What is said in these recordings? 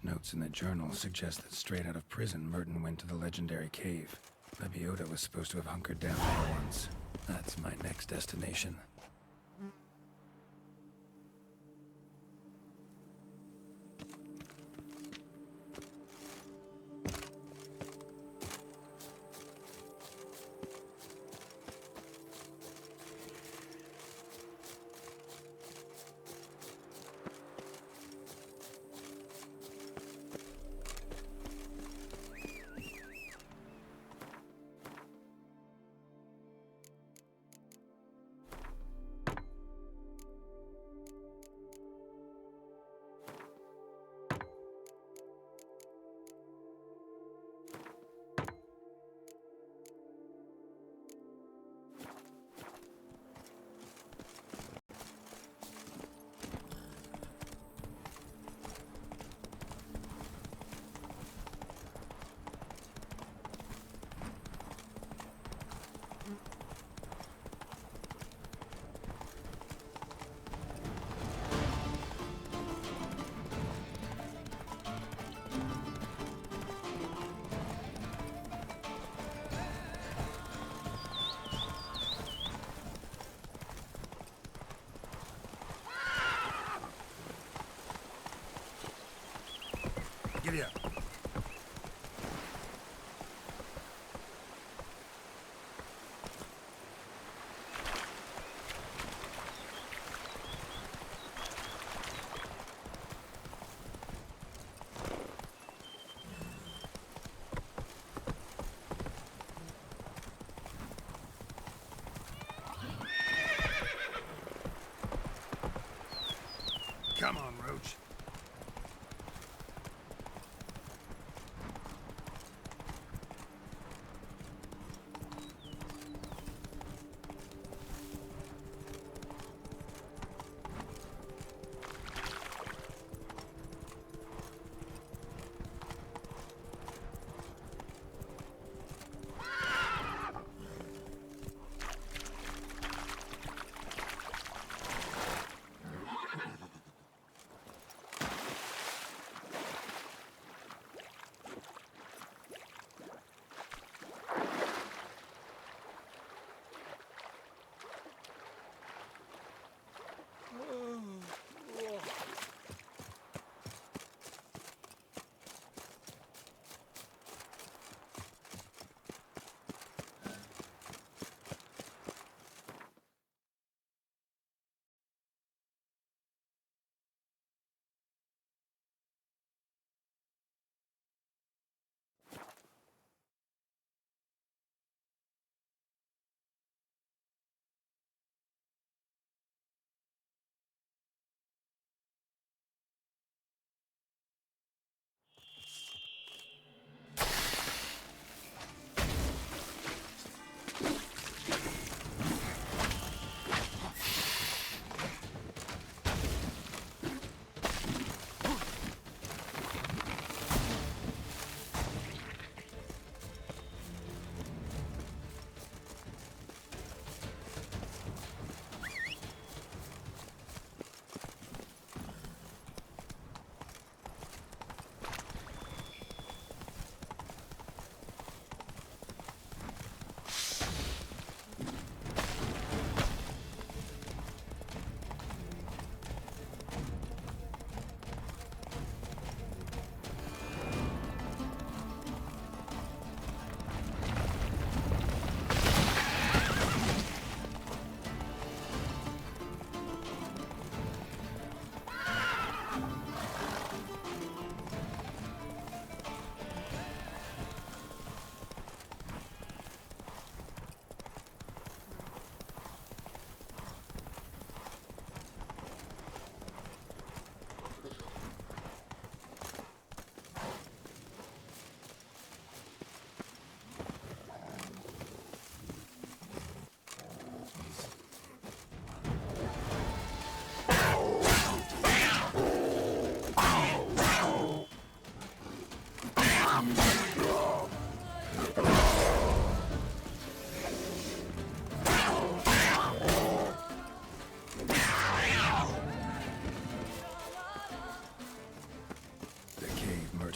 Notes in the journal suggest that straight out of prison, Merton went to the legendary cave. Lebiota was supposed to have hunkered down there once. That's my next destination. Giddy up. Come on, Roach.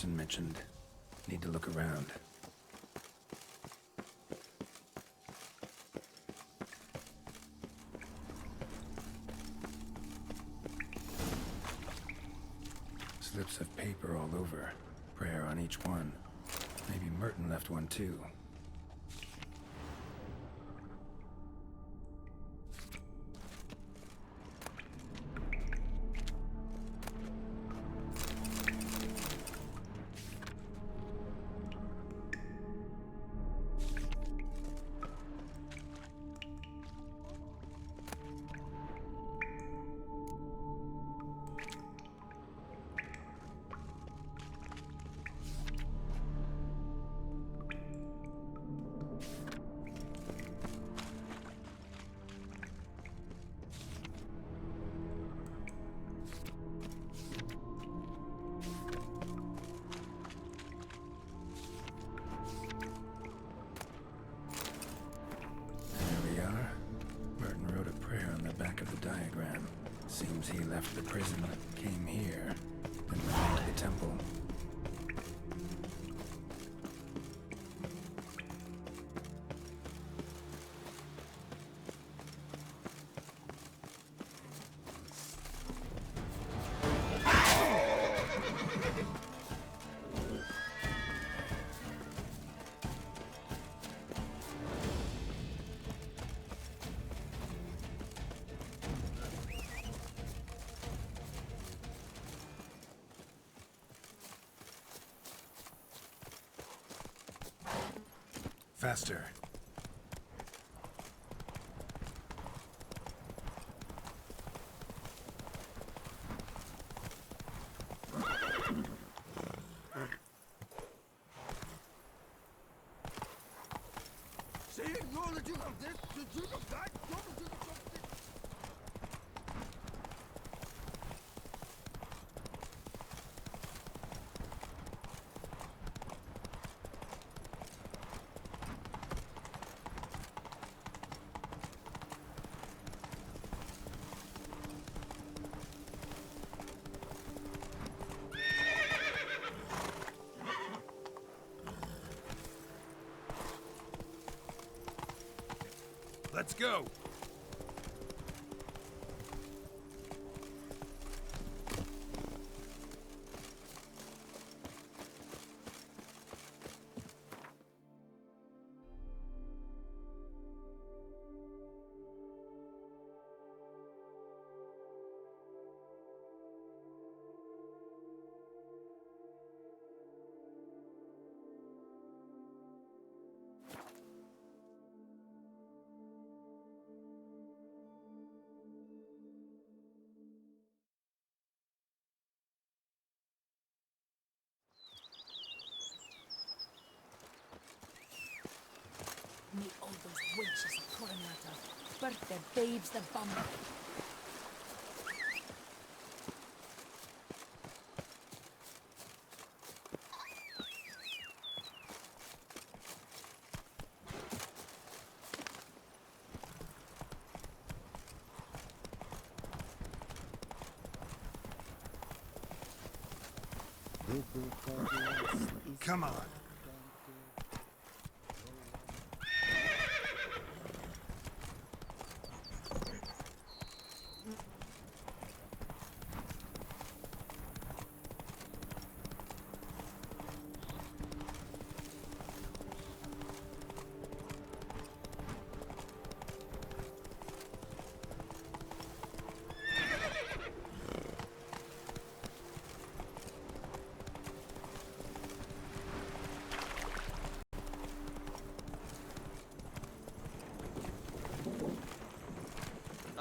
person mentioned. Need to look around. Slips of paper all over. Prayer on each one. Maybe Merton left one too. Seems he left the prison, came here, and went to the temple. Faster. Let's go! Meet all those wenches of Coronata. Birth their babes the bum. Come on.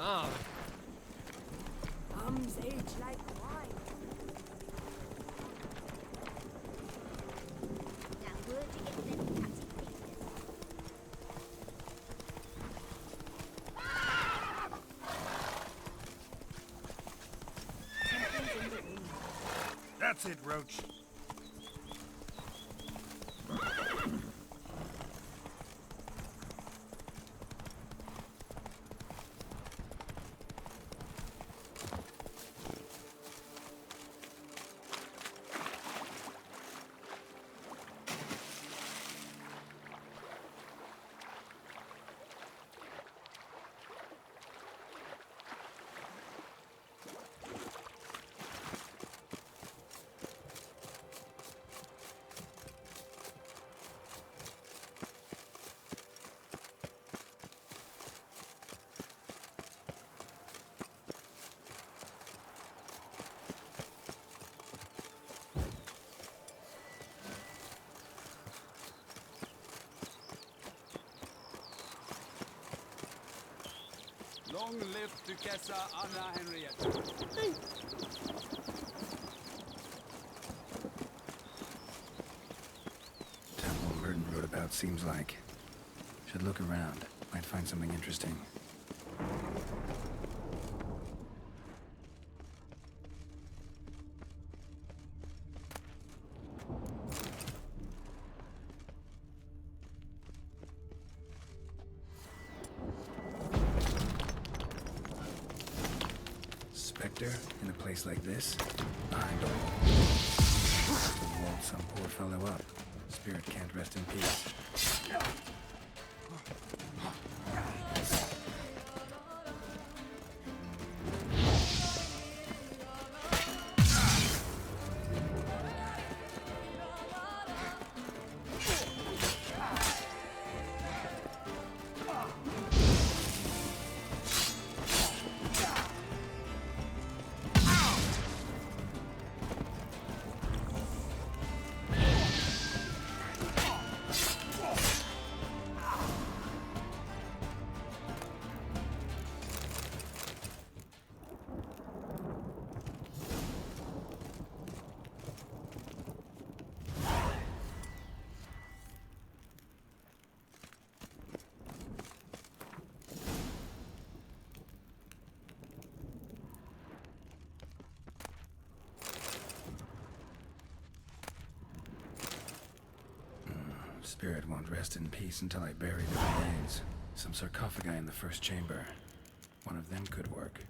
Ah. Arms age like wine. Now where'd you get them catty fingers? Something's in the room. That's it, Roach. Long live Duquesa Ana Henrietta. Temple Merton wrote about seems like. Should look around. Might find something interesting. Spectre in a place like this? Behind a wall. Must have walled some poor fellow up. Spirit can't rest in peace. Spirit won't rest in peace until I bury the remains. Some sarcophagi in the first chamber. One of them could work.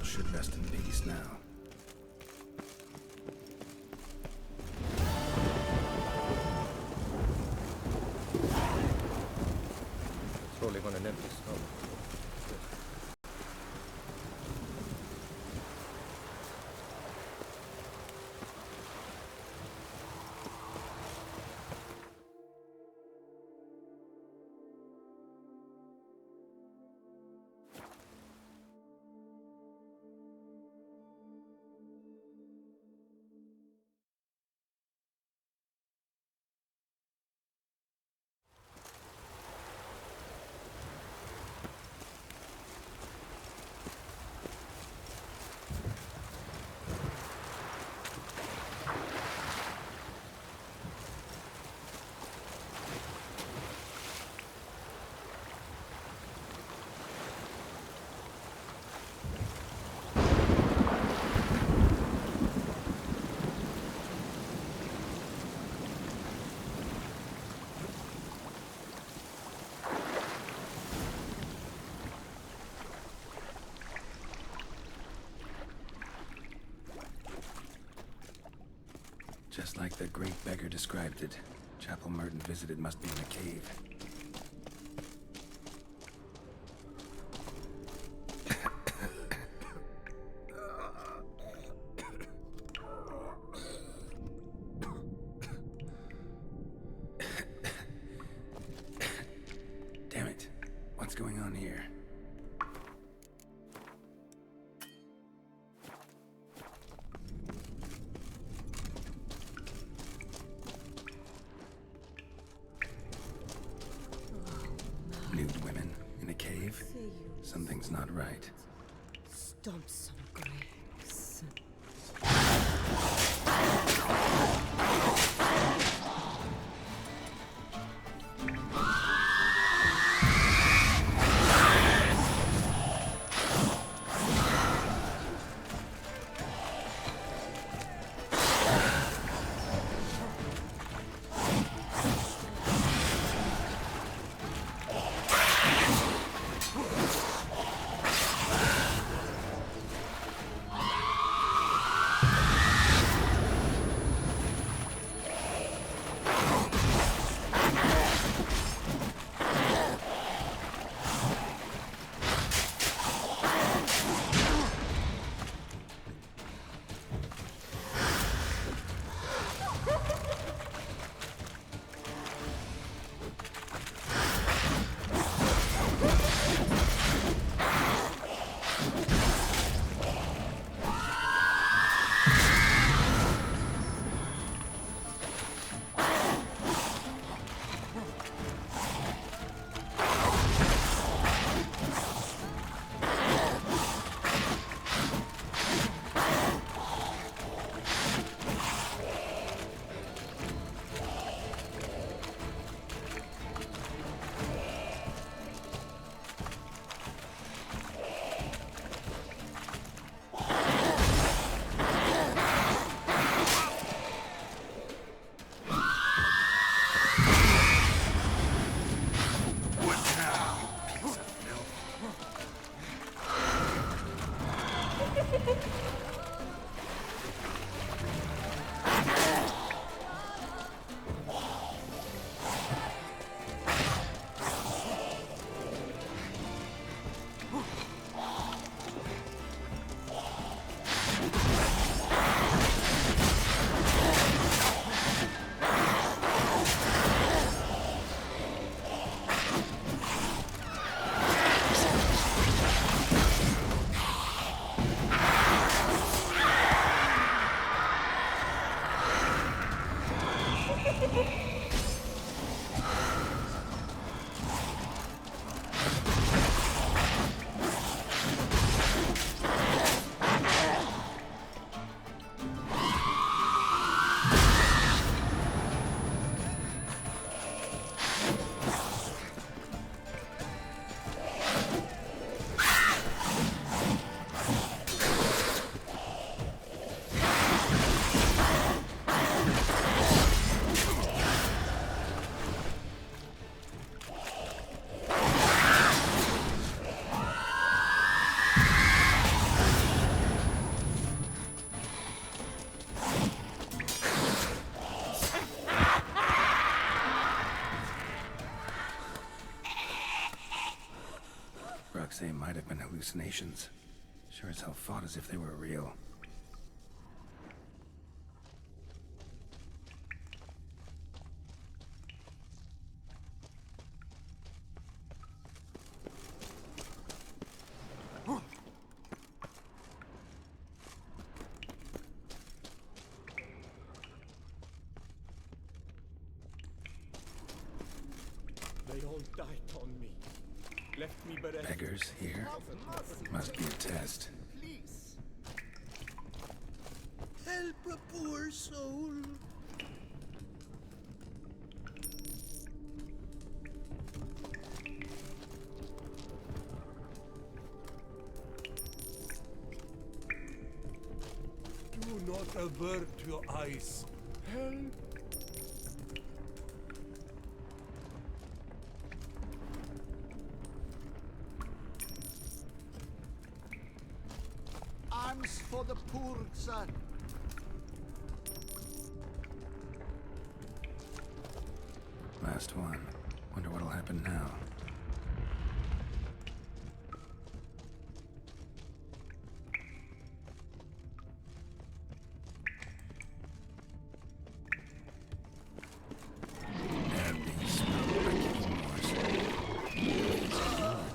Should rest in peace now. Totally want to nip this. Oh. Just like the great beggar described it. Chapel Merton visited must be in a cave. Damn it. What's going on here? Nude women in a cave? Something's not right. Stomp some graves. say might have been hallucinations. Sure as hell fought as if they were real. They all died on me. Left me bereft. Beggars here? Must be a test. Please. Help a poor soul. Do not avert your eyes. Help. Arms for the poor, sir. Last one. Wonder what'll happen now. They're being smelled by kicking wars.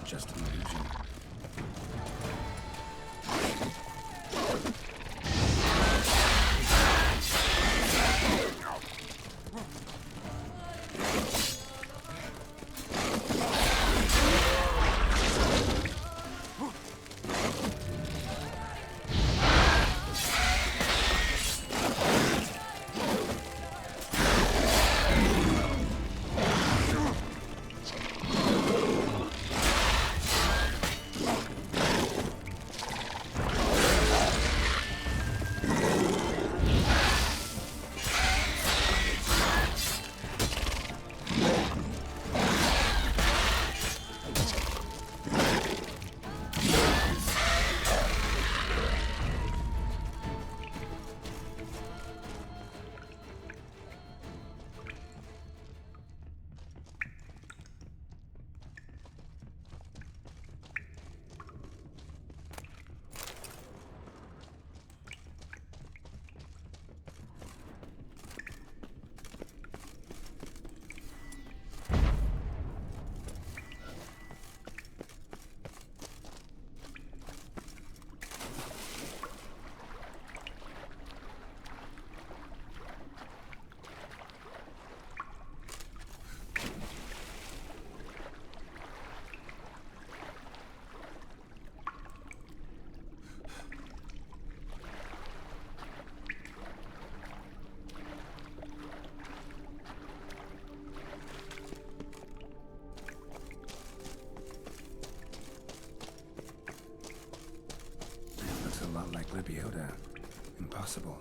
Just an illusion. A lot like Libiota. Impossible.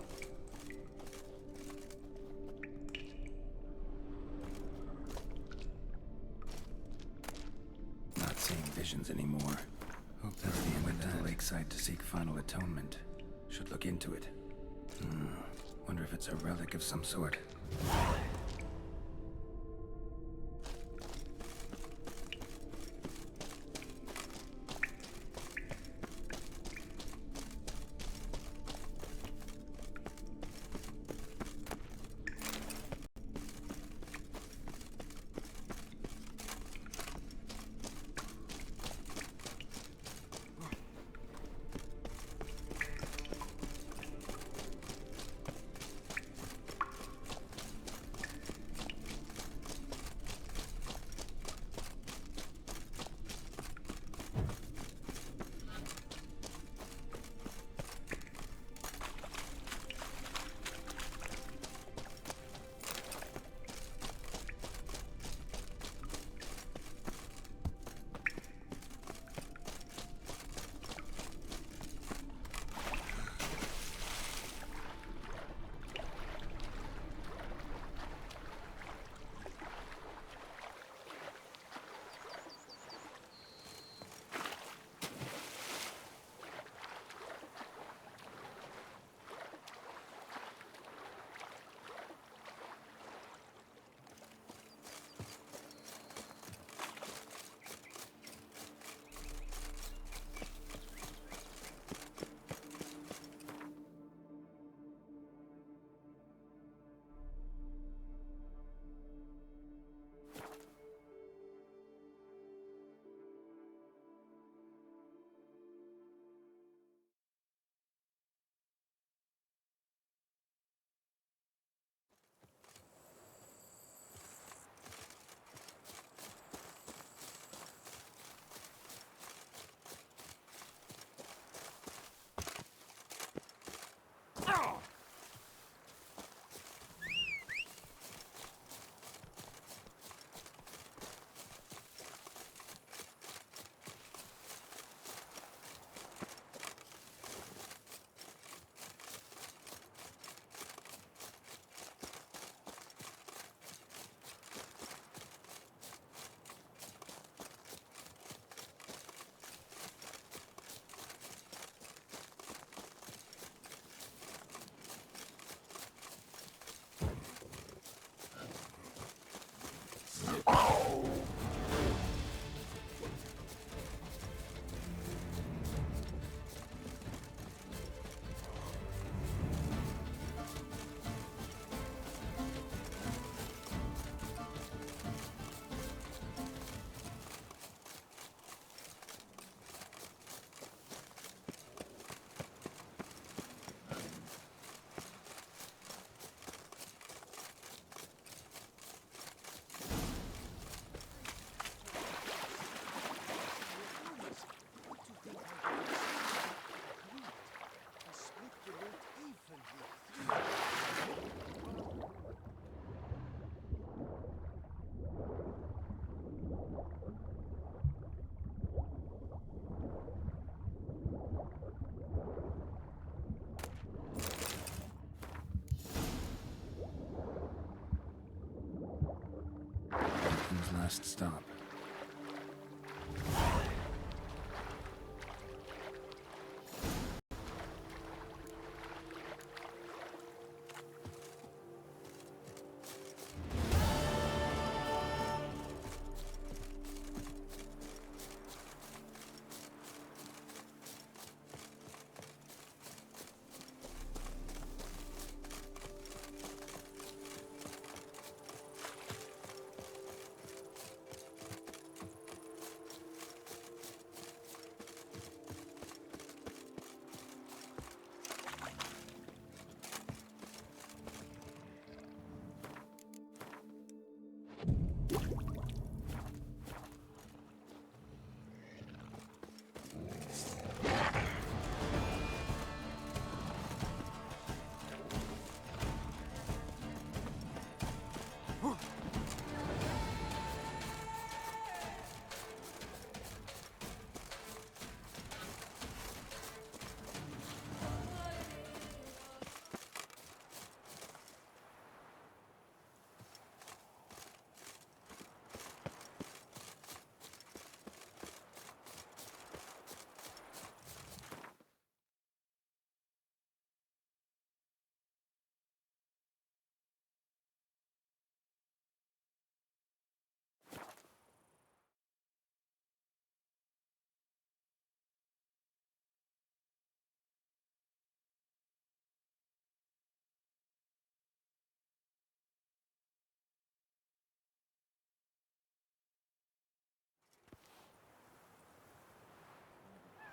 Not seeing visions anymore. Hope that's the end. Went to the lakeside to seek final atonement. Should look into it. Wonder if it's a relic of some sort. Last stop.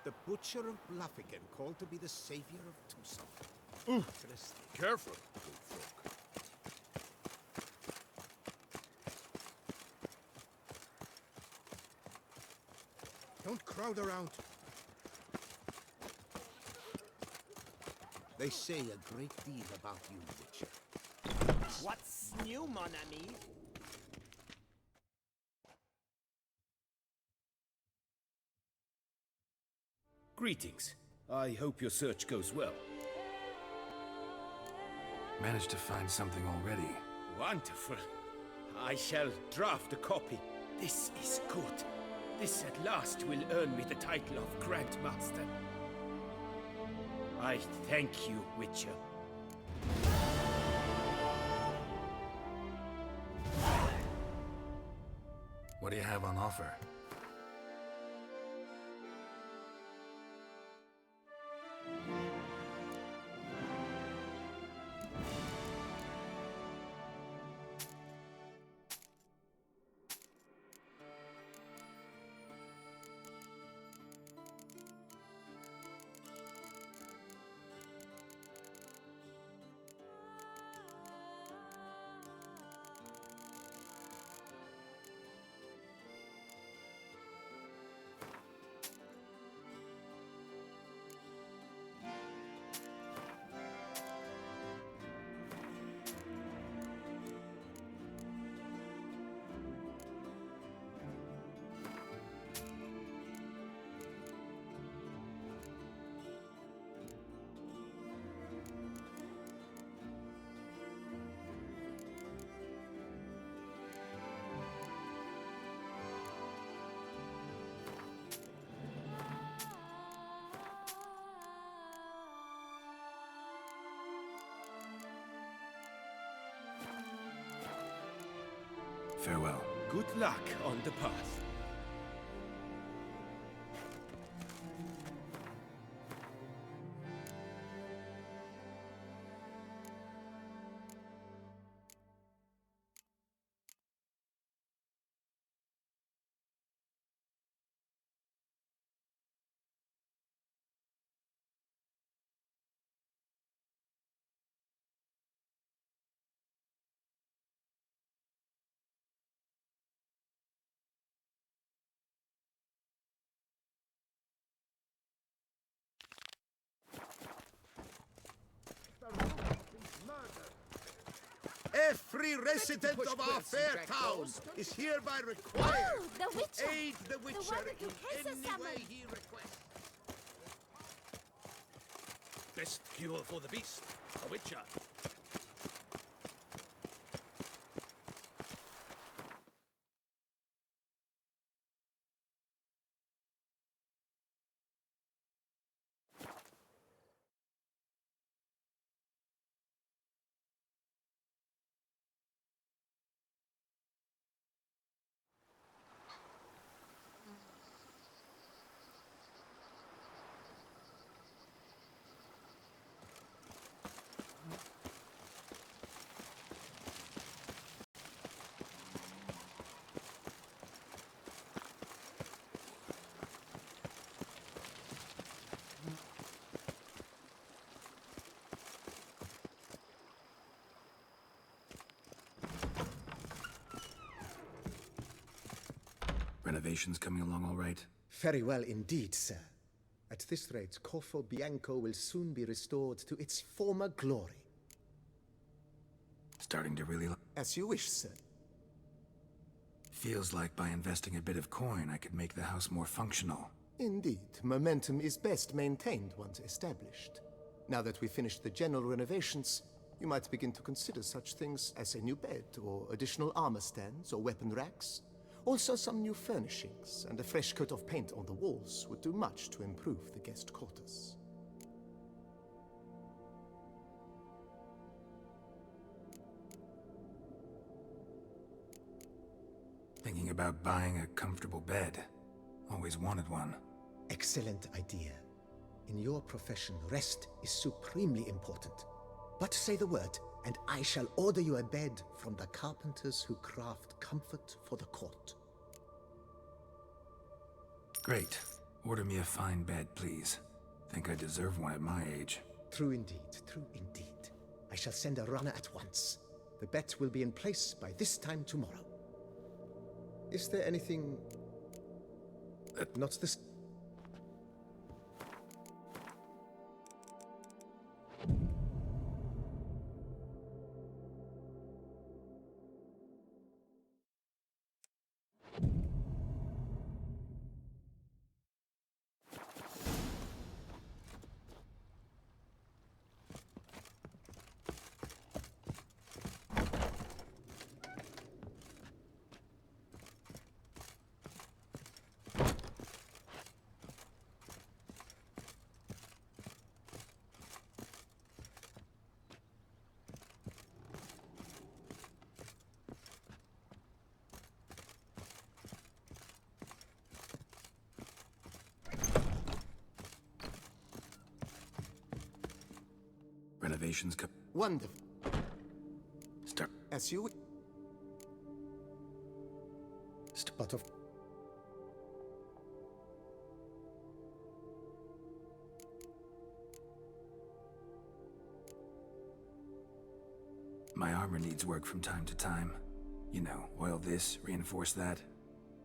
The Butcher of Bluffigan, called to be the savior of Tucson. Interesting. Careful, good folk. Don't crowd around. They say a great deal about you, Witcher. What's new, mon ami? Greetings. I hope your search goes well. Managed to find something already. Wonderful. I shall draft a copy. This is good. This at last will earn me the title of Grandmaster. I thank you, Witcher. What do you have on offer? Farewell. Good luck on the path. Every resident of our fair town is hereby required Oh, the Witcher! to aid the Witcher one that in Duquesa any way summoned. he requests. Best cure for the beast, a Witcher. Renovations coming along all right? Very well indeed, sir. At this rate, Corfo Bianco will soon be restored to its former glory. Starting to really... As you wish, sir. Feels like by investing a bit of coin, I could make the house more functional. Indeed, momentum is best maintained once established. Now that we've finished the general renovations, you might begin to consider such things as a new bed, or additional armor stands, or weapon racks. Also, some new furnishings and a fresh coat of paint on the walls would do much to improve the guest quarters. Thinking about buying a comfortable bed. Always wanted one. Excellent idea. In your profession, rest is supremely important. But say the word, and I shall order you a bed from the carpenters who craft comfort for the court. Great. Order me a fine bed, please. Think I deserve one at my age. True indeed, true indeed. I shall send a runner at once. The bet will be in place by this time tomorrow. Is there anything... not this... Renovations Wonderful. Start. As you... But of... My armor needs work from time to time. You know, oil this, reinforce that.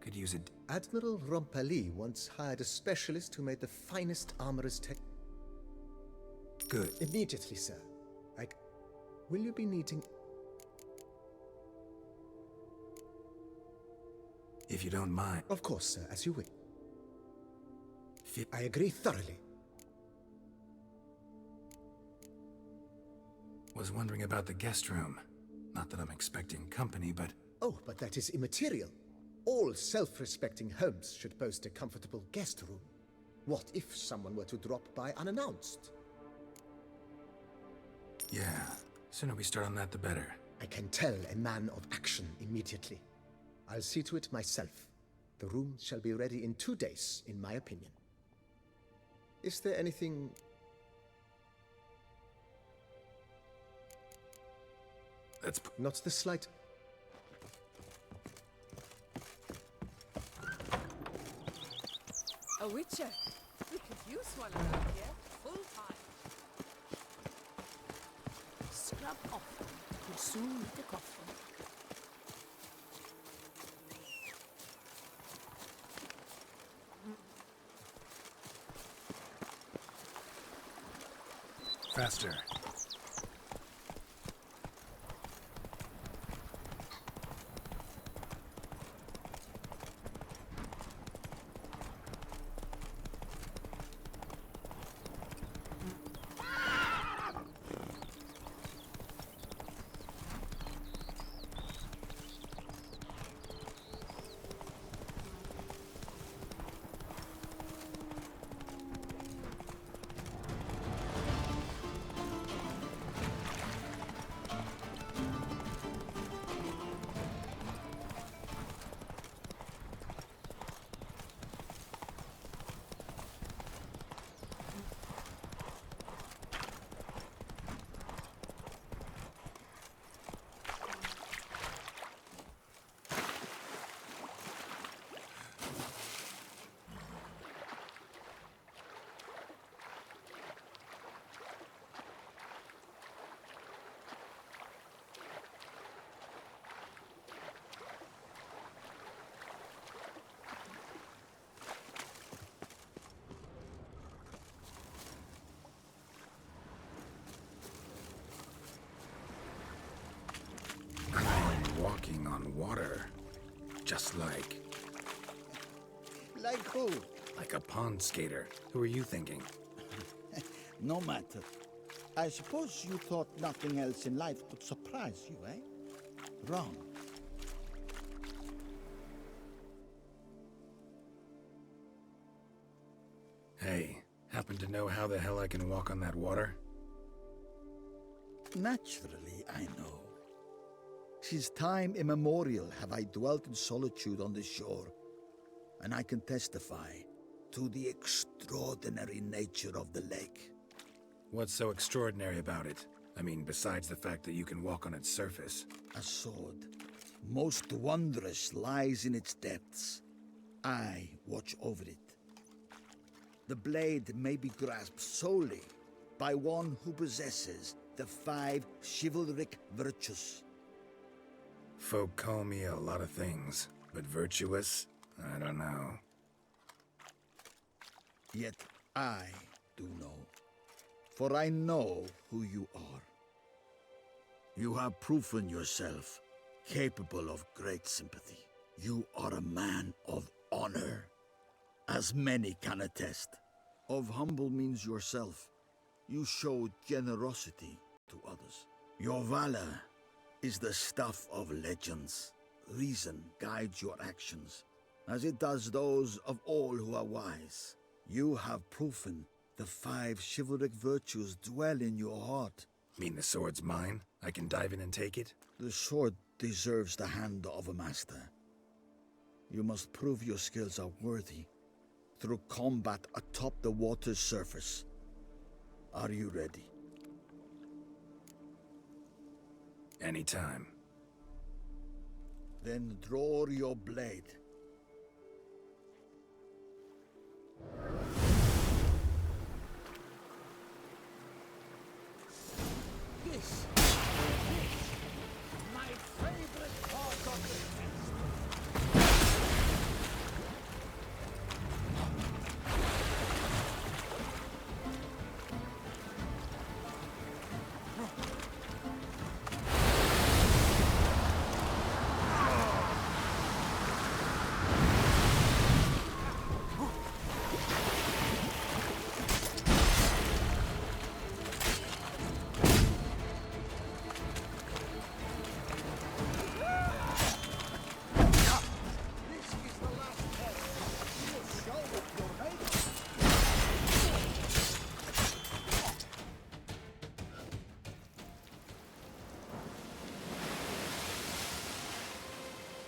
Could use it. Admiral Rompali once hired a specialist who made the finest armorer's tech. Good. Immediately, sir. Will you be needing... If you don't mind. Of course, sir, as you will. I agree thoroughly. Was wondering about the guest room. Not that I'm expecting company, but... Oh, but that is immaterial. All self-respecting homes should boast a comfortable guest room. What if someone were to drop by unannounced? Yeah, sooner we start on that, the better. I can tell a man of action immediately. I'll see to it myself. The room shall be ready in 2 days, in my opinion. Is there anything... That's... Not the slight... A witcher. We could use one around here, full time. Scrub off. We'll soon meet the coffin. Faster. water. Just like... Like who? like a pond skater. Who are you thinking? No matter. I suppose you thought nothing else in life could surprise you, eh? Wrong. Hey, happen to know how the hell I can walk on that water? Naturally, I know. Since time immemorial have I dwelt in solitude on the shore, and I can testify to the extraordinary nature of the lake. What's so extraordinary about it? I mean, besides the fact that you can walk on its surface. A sword, most wondrous, lies in its depths. I watch over it. The blade may be grasped solely by one who possesses the 5 chivalric virtues. Folk call me a lot of things, but virtuous? I don't know. Yet I do know, for I know who you are. You have proven yourself capable of great sympathy. You are a man of honor, as many can attest. Of humble means yourself. You show generosity to others. Your valor is the stuff of legends. Reason guides your actions, as it does those of all who are wise. You have proven the 5 chivalric virtues dwell in your heart. Mean the sword's mine? I can dive in and take it? The sword deserves the hand of a master. You must prove your skills are worthy through combat atop the water's surface. Are you ready? Anytime. Then draw your blade. This my favorite part of the test.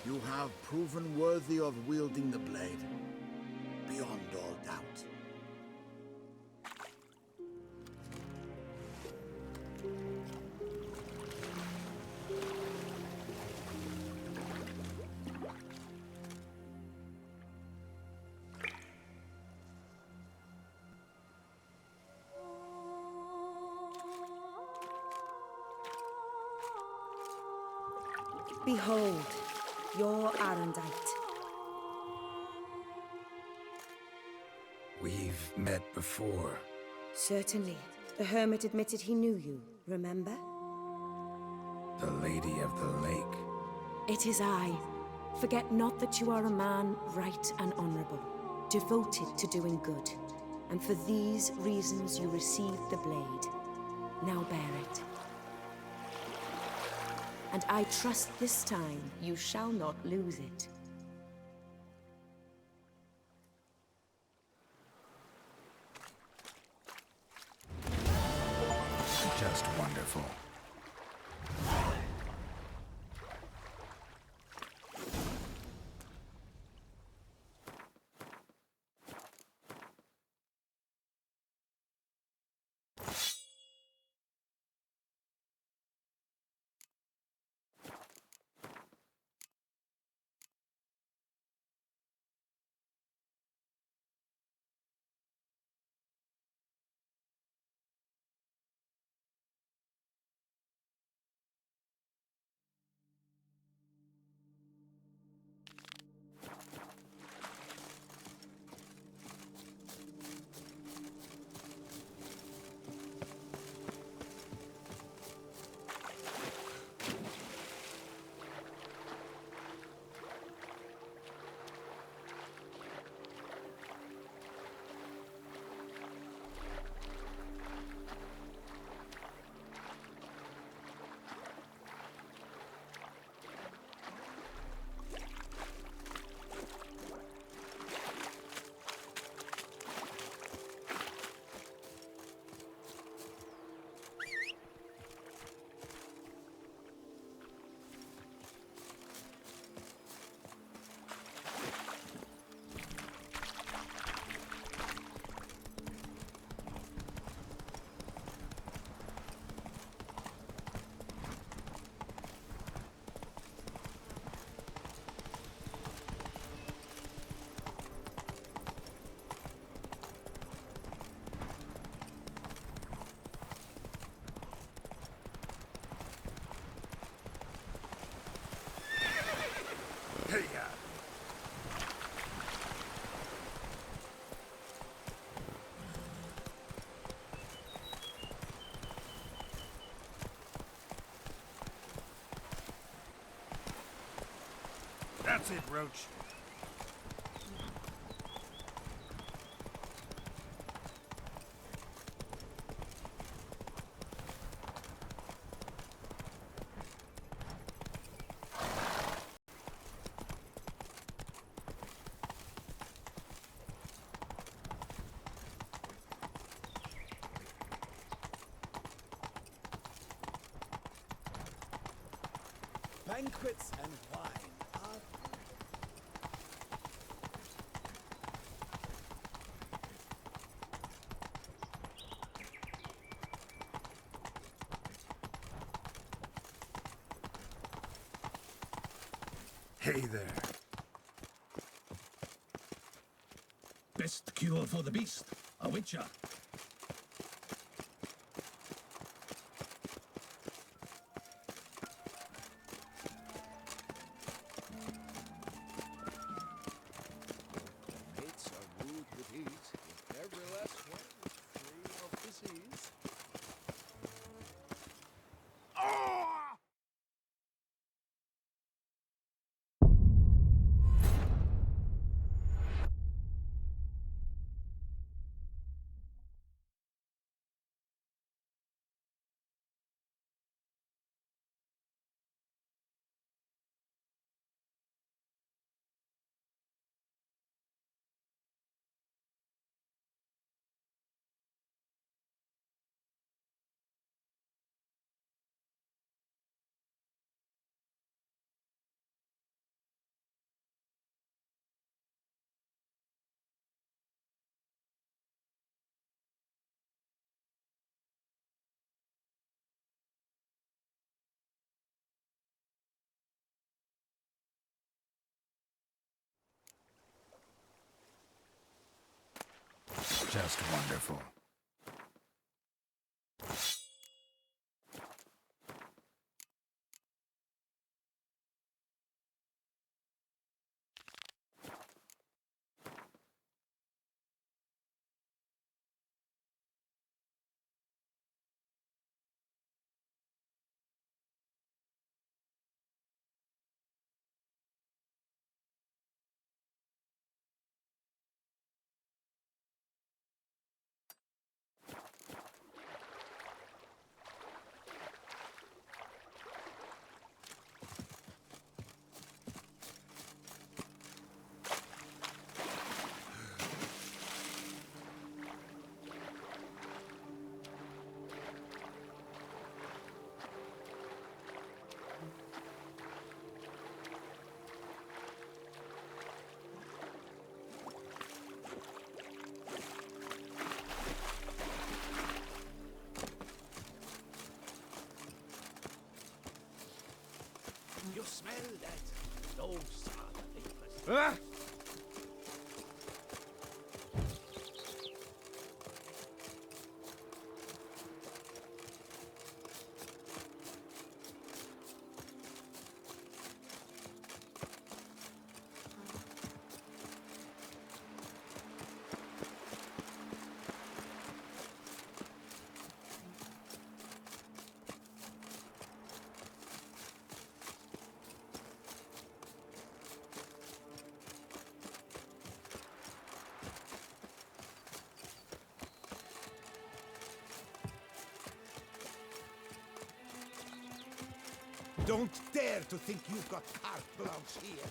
You have proven worthy of wielding the blade, beyond all doubt. Behold, your Arendite. We've met before. Certainly. The hermit admitted he knew you, remember? The Lady of the Lake. It is I. Forget not that you are a man right and honorable, devoted to doing good. And for these reasons you received the blade. Now bear it. And I trust this time you shall not lose it. Just wonderful. Hey, yeah. That's it, Roach. Banquets and wine are... Hey there. Best cure for the beast, a witcher. Mates are wooed with ease, with every last one free of disease. Just wonderful. You smell that? Those are the papers. Ah! Don't dare to think you've got carte blanche here.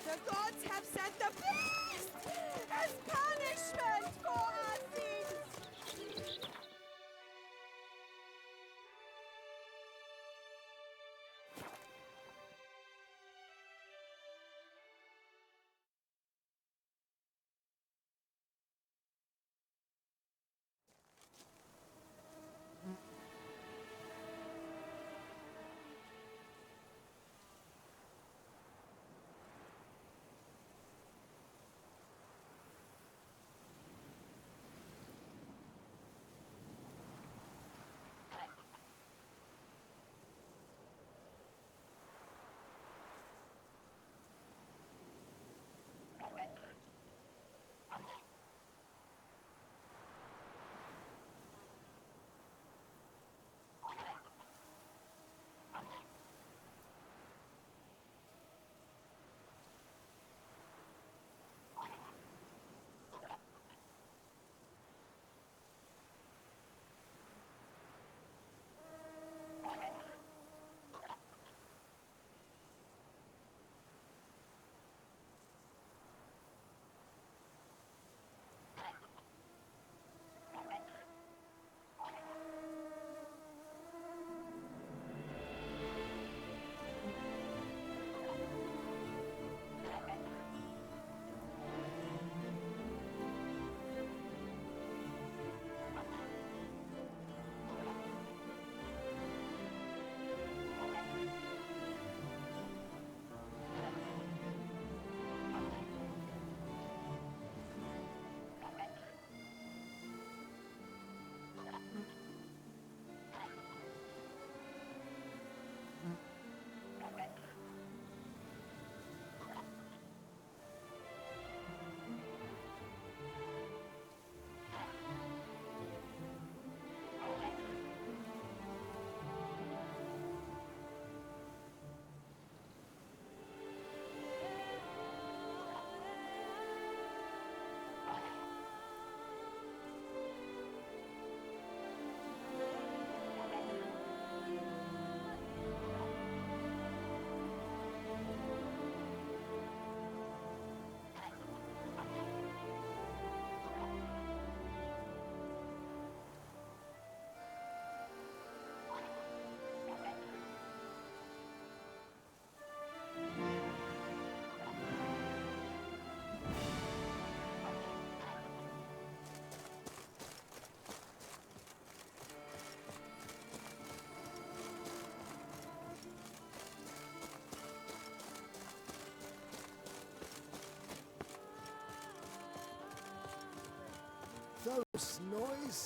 The gods have sent the beast as punishment for our sins!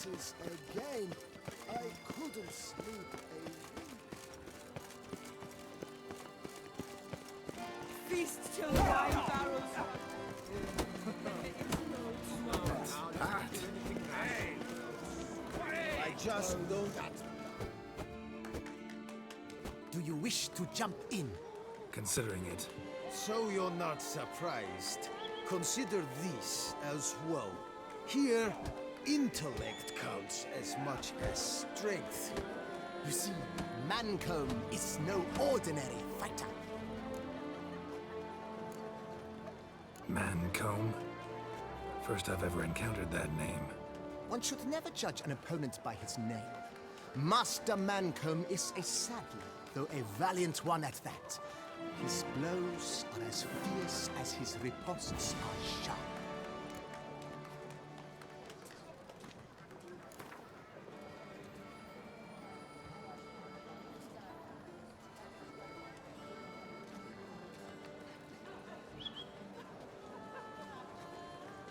faces again. I couldn't sleep a wink. Feast till the wine barrels. I just don't... Do you wish to jump in? Considering it. So you're not surprised. Consider this as well. Here, intellect counts as much as strength. You see, Mancomb is no ordinary fighter. Mancomb? First I've ever encountered that name. One should never judge an opponent by his name. Master Mancomb is a saddler, though a valiant one at that. His blows are as fierce as his riposts are sharp.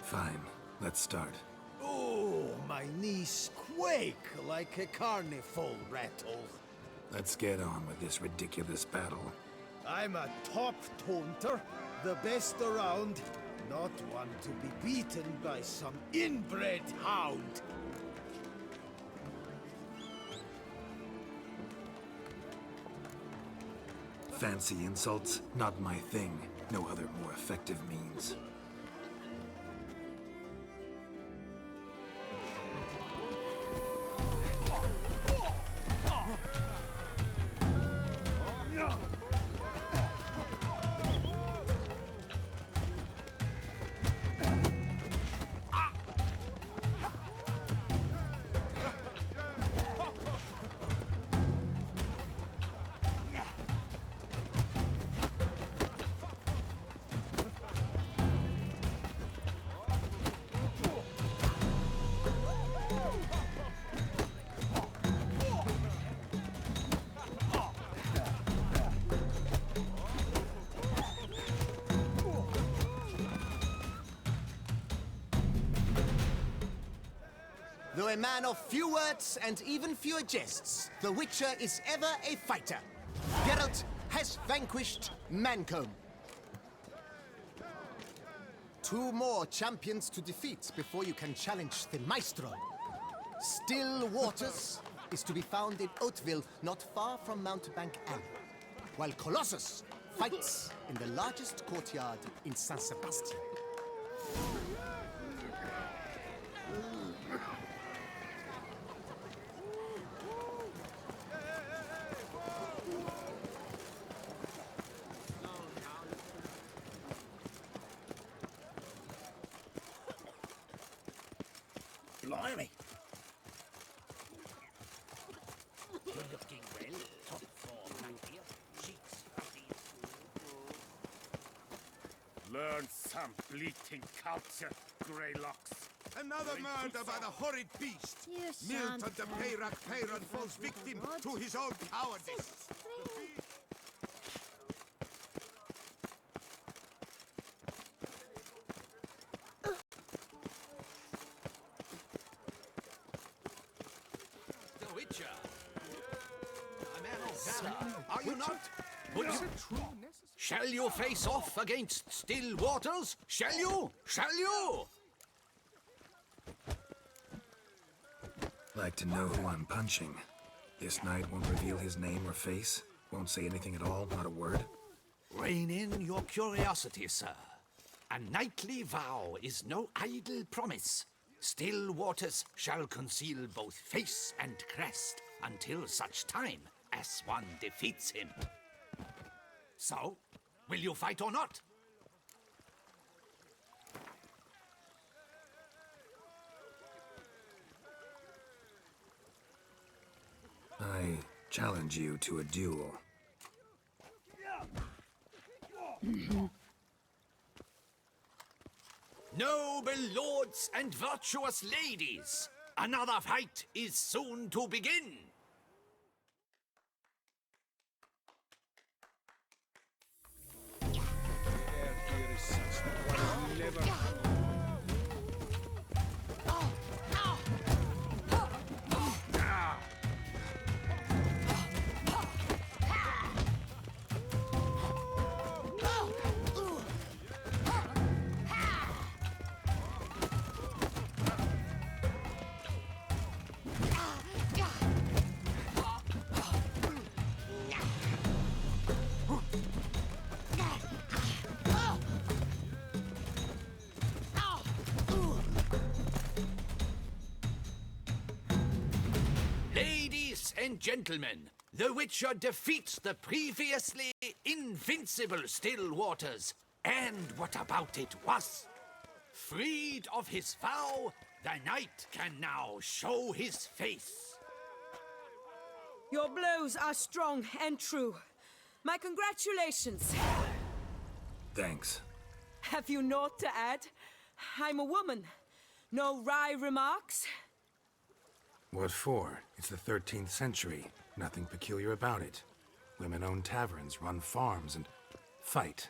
Fine, let's start. Oh, my knees quake like a carnival rattle. Let's get on with this ridiculous battle. I'm a top taunter, the best around, not one to be beaten by some inbred hound. Fancy insults? Not my thing. No other more effective means. Though a man of few words and even fewer jests, the Witcher is ever a fighter. Geralt has vanquished Mancomb. 2 more champions to defeat before you can challenge the Maestro. Still Waters is to be found in Oatville, not far from Mountebank Alley, while Colossus fights in the largest courtyard in San Sebastian. Blimey. You're looking well. Top form, my dear. Cheeks Learn some bleating culture, Greylocks. Another murder by the horrid beast. Milton the Peyrac Peyron falls victim to his own cowardice. The Witcher. A man of valor. Are you not? Shall you face off against Still Waters? Shall you? Shall you? Like to know who I'm punching. This knight won't reveal his name or face. Won't say anything at all, not a word. Rein in your curiosity, sir. A knightly vow is no idle promise. Still Waters shall conceal both face and crest until such time as one defeats him. So, will you fight or not? I challenge you to a duel. Noble lords and virtuous ladies, another fight is soon to begin. Here is such one never... and gentlemen, the Witcher defeats the previously invincible Still Waters. And what about it was? Freed of his vow, the knight can now show his face. Your blows are strong and true. My congratulations. Thanks. Have you naught to add? I'm a woman. No wry remarks? What for? It's the 13th century. Nothing peculiar about it. Women own taverns, run farms, and fight.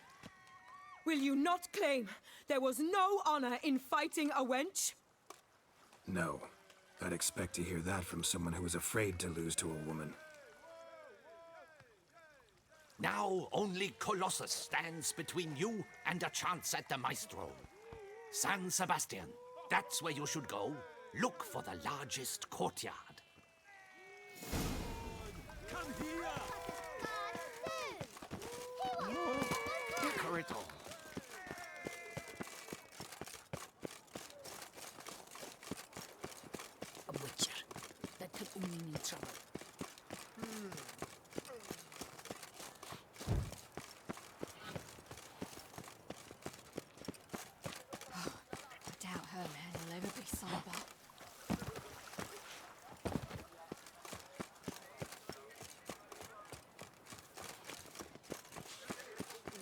Will you not claim there was no honor in fighting a wench? No. I'd expect to hear that from someone who was afraid to lose to a woman. Now only Colossus stands between you and a chance at the Maestro. San Sebastian, that's where you should go. Look for the largest courtyard. Come here! Decorate all. A witcher. That could only mean trouble. I doubt her man will ever be sober.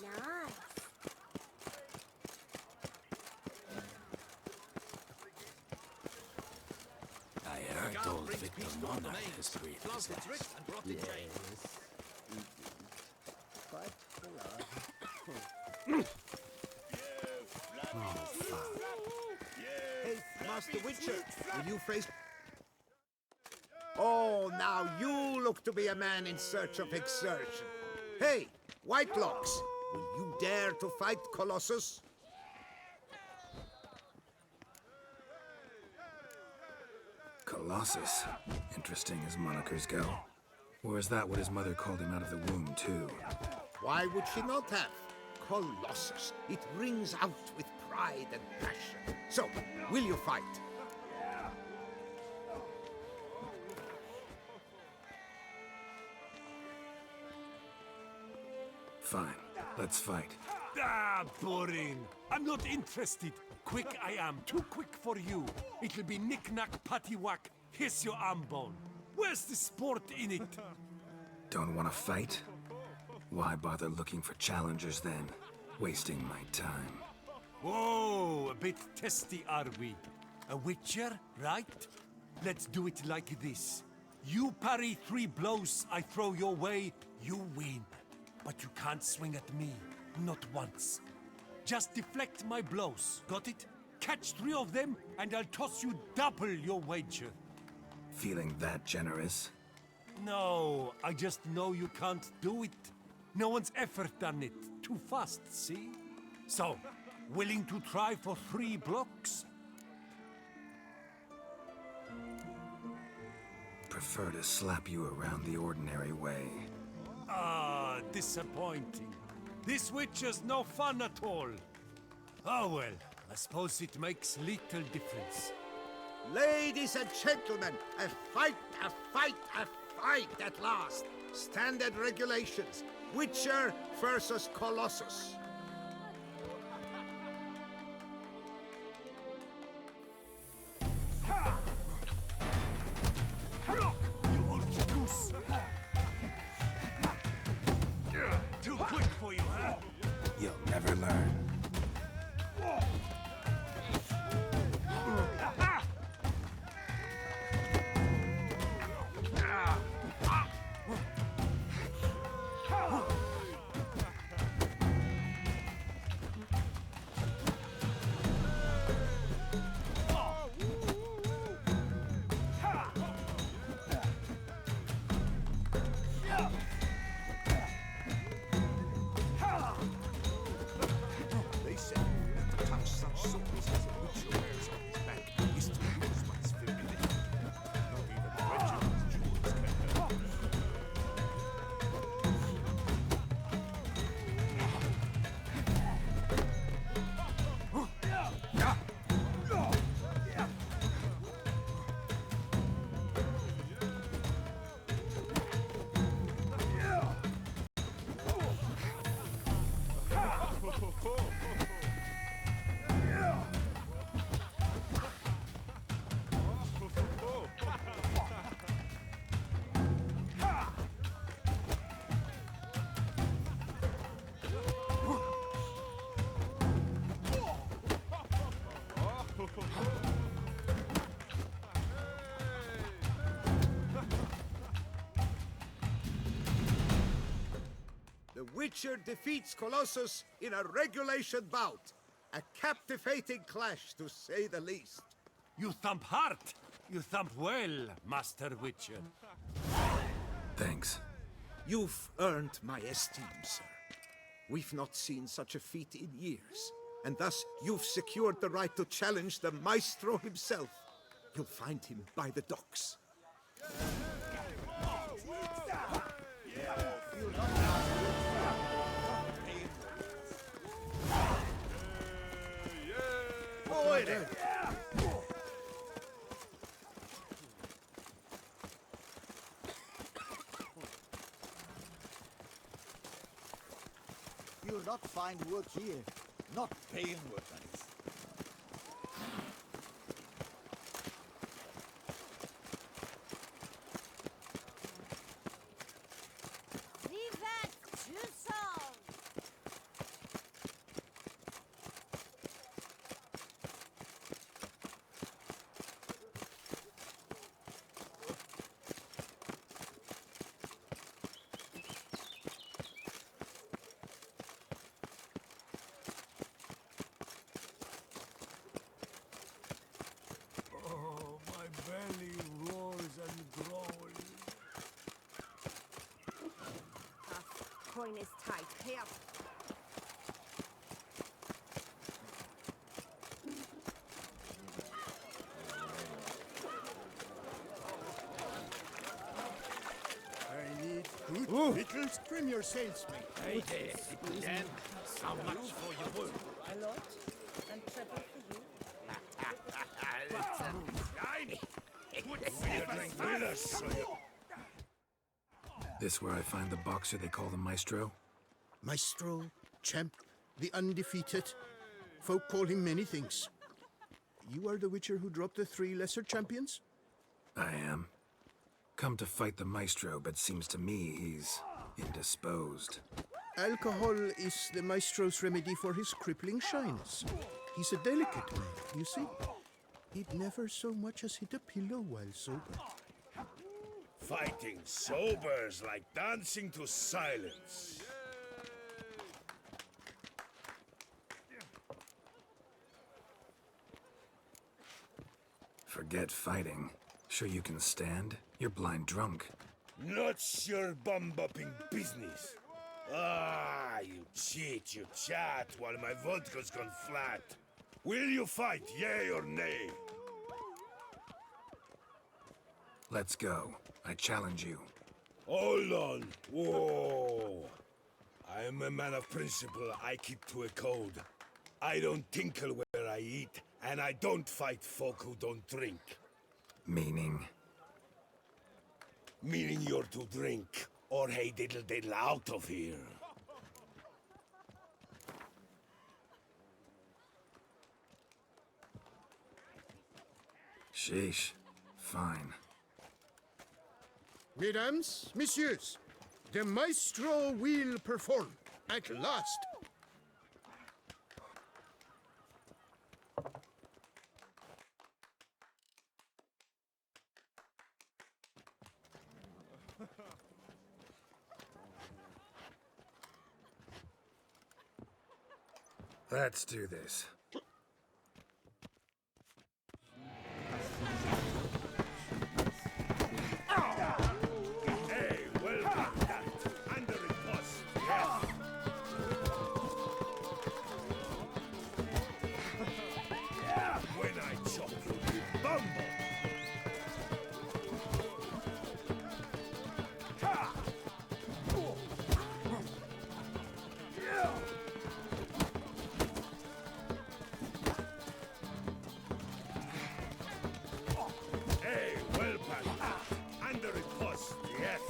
Nice. I heard old Victor Monarch has breathed his last. Hey, Master Witcher, will you phrase... Oh, now you look to be a man in search of exertion. Hey, Whitelocks, will you dare to fight Colossus? Colossus. Interesting as monikers go. Or is that what his mother called him out of the womb, too? Why would she not have? Colossus. It rings out with pride and passion. So, will you fight? Fine. Let's fight. Ah, boring. I'm not interested. Quick I am, too quick for you. It'll be knick-knack, paddywhack, here's your arm bone. Where's the sport in it? Don't want to fight? Why bother looking for challengers then? Wasting my time. Whoa, a bit testy are we? A witcher, right? Let's do it like this. You parry 3 blows I throw your way, you win. But you can't swing at me, not once. Just deflect my blows, got it? Catch 3 of them, and I'll toss you double your wager. Feeling that generous? No, I just know you can't do it. No one's ever done it. Too fast, see? So, willing to try for 3 blocks? Prefer to slap you around the ordinary way. Ah, disappointing. This witcher's no fun at all. Oh well, I suppose it makes little difference. Ladies and gentlemen, a fight at last. Standard regulations. Witcher versus Colossus. You old goose! Too quick for you, huh? You'll never learn. The Witcher defeats Colossus in a regulation bout. A captivating clash, to say the least. You thump hard. You thump well, Master Witcher. Thanks. You've earned my esteem, sir. We've not seen such a feat in years, and thus you've secured the right to challenge the Maestro himself. You'll find him by the docks. You'll not find work here. Not paying workers. Vivat Tucson! Oh, my belly roars and growls. Coin is tight. Pay up. I need good victuals from your salesman. Hey there, citizen. How much for your wood? A lot, and treble for you. This where I find the boxer they call the Maestro? Maestro, champ, the undefeated. Folk call him many things. You are the Witcher who dropped the 3 lesser champions? I am. Come to fight the Maestro, but seems to me he's indisposed. Alcohol is the Maestro's remedy for his crippling shyness. He's a delicate man, you see. He'd never so much as hit a pillow while sober. Fighting sober's like dancing to silence. Forget fighting. Sure you can stand? You're blind drunk. Not your bum-bopping business. Ah, you cheat, you chat, while my vodka's gone flat. Will you fight, yay or nay? Let's go. I challenge you. Hold on. Whoa. I'm a man of principle. I keep to a code. I don't tinkle where I eat, and I don't fight folk who don't drink. Meaning? Meaning you're to drink, or hey diddle diddle out of here. Sheesh. Fine. Mesdames, messieurs, the Maestro will perform at last. Let's do this. Hey, well done, that. Under it was, yes. When I chop you, you bumble. Hey, well done. Under it was, yes.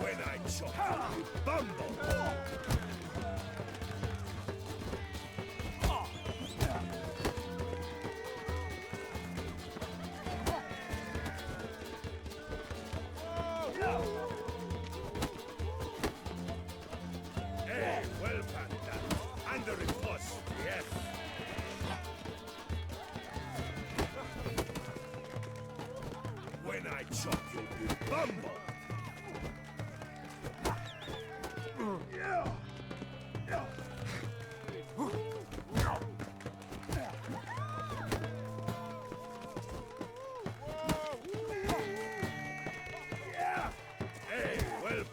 When I chop you, bumble. Hey, well done. Under it was, yes. when I chop you'll be bumbled. Hey, well.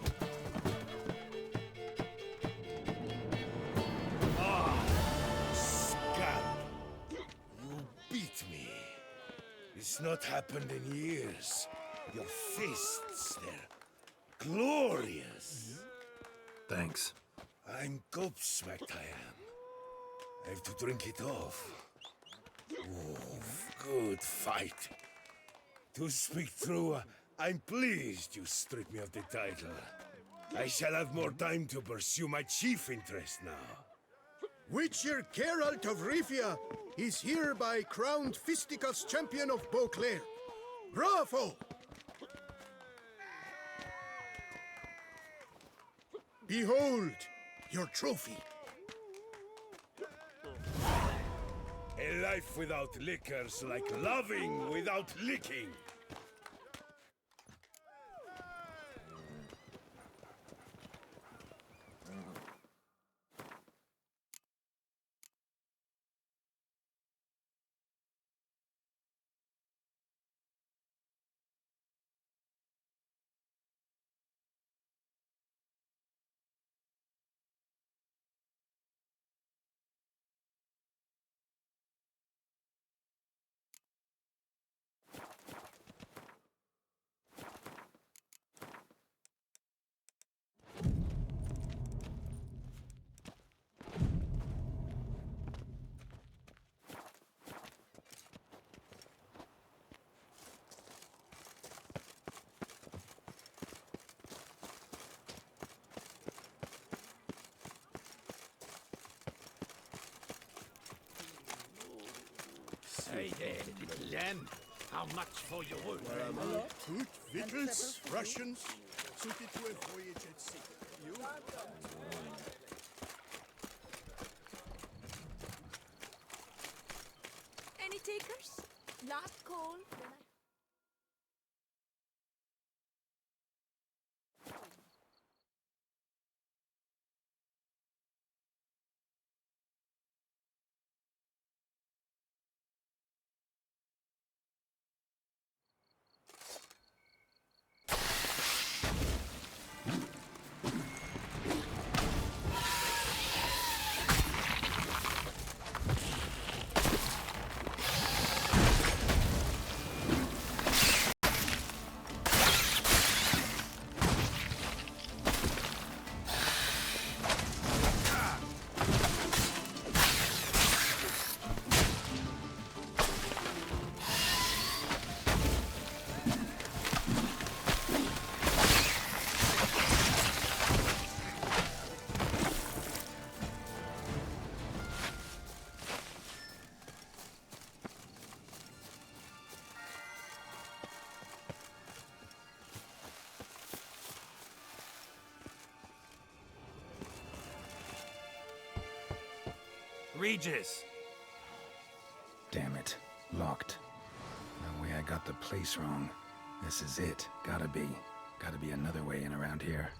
Scab. You beat me. It's not happened in years. Your fists, they're glorious. Thanks. I'm gobsmacked, I am. I have to drink it off. Oh, good fight. To speak true, I'm pleased you stripped me of the title. I shall have more time to pursue my chief interest now. Witcher Geralt of Rivia is hereby crowned Fisticuffs champion of Beauclair. Bravo! Behold your trophy. A life without liquor's like loving without licking. Say there, little lamb. How much for your wound? Food, victuals, rations, suited to a voyage at sea. You? Any takers? Last call. Regis! Damn it. Locked. No way I got the place wrong. This is it. Gotta be. Gotta be another way in around here.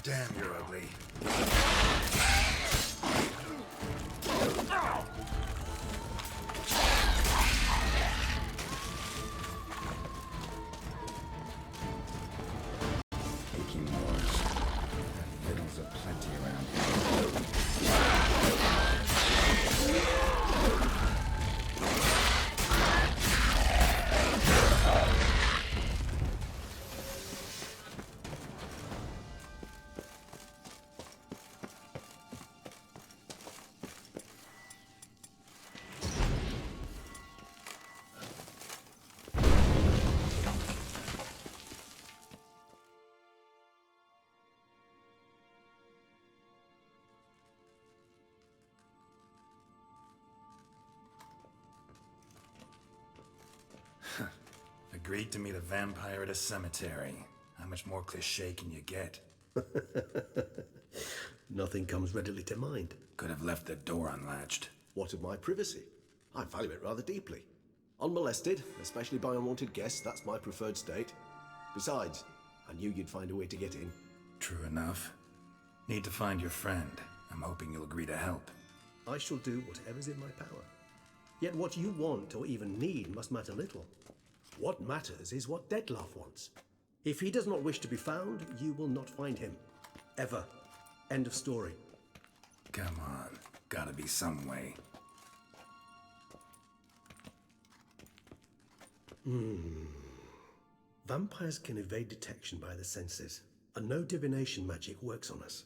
Damn, you're ugly. Aching wars. Fiddles aplenty around here. agreed to meet a vampire at a cemetery. How much more cliché can you get? Nothing comes readily to mind. Could have left the door unlatched. What of my privacy? I value it rather deeply. Unmolested, especially by unwanted guests, that's my preferred state. Besides, I knew you'd find a way to get in. True enough. Need to find your friend. I'm hoping you'll agree to help. I shall do whatever's in my power. Yet what you want or even need must matter little. What matters is what Dettlaff wants. If he does not wish to be found, you will not find him. Ever. End of story. Come on. Gotta be some way. Vampires can evade detection by the senses, and no divination magic works on us.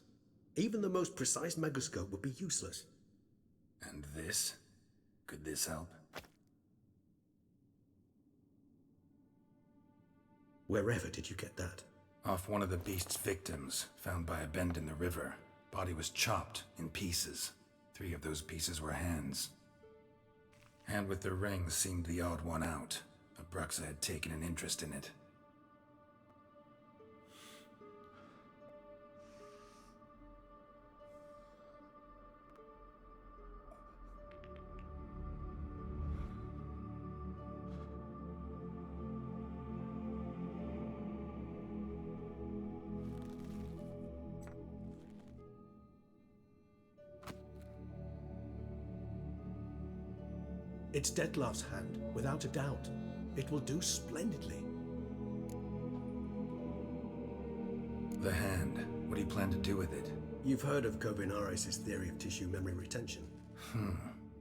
Even the most precise megoscope would be useless. And this? Could this help? Wherever did you get that? Off one of the beast's victims, found by a bend in the river. Body was chopped in pieces. 3 of those pieces were hands. Hand with the ring seemed the odd one out. Abruxa had taken an interest in it. It's Dettlaff's hand, without a doubt. It will do splendidly. The hand. What do you plan to do with it? You've heard of Kovinaris' theory of tissue memory retention.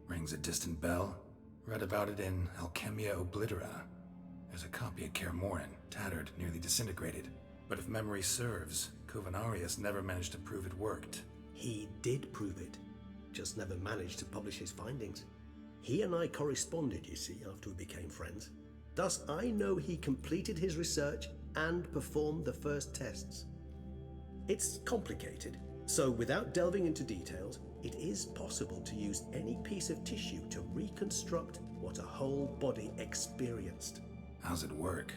Rings a distant bell. Read about it in Alchemia Oblitera. There's a copy at Kaer Morhen, tattered, nearly disintegrated. But if memory serves, Kovinaris never managed to prove it worked. He did prove it, just never managed to publish his findings. He and I corresponded, you see, after we became friends. Thus, I know he completed his research and performed the first tests. It's complicated, so without delving into details, it is possible to use any piece of tissue to reconstruct what a whole body experienced. How's it work?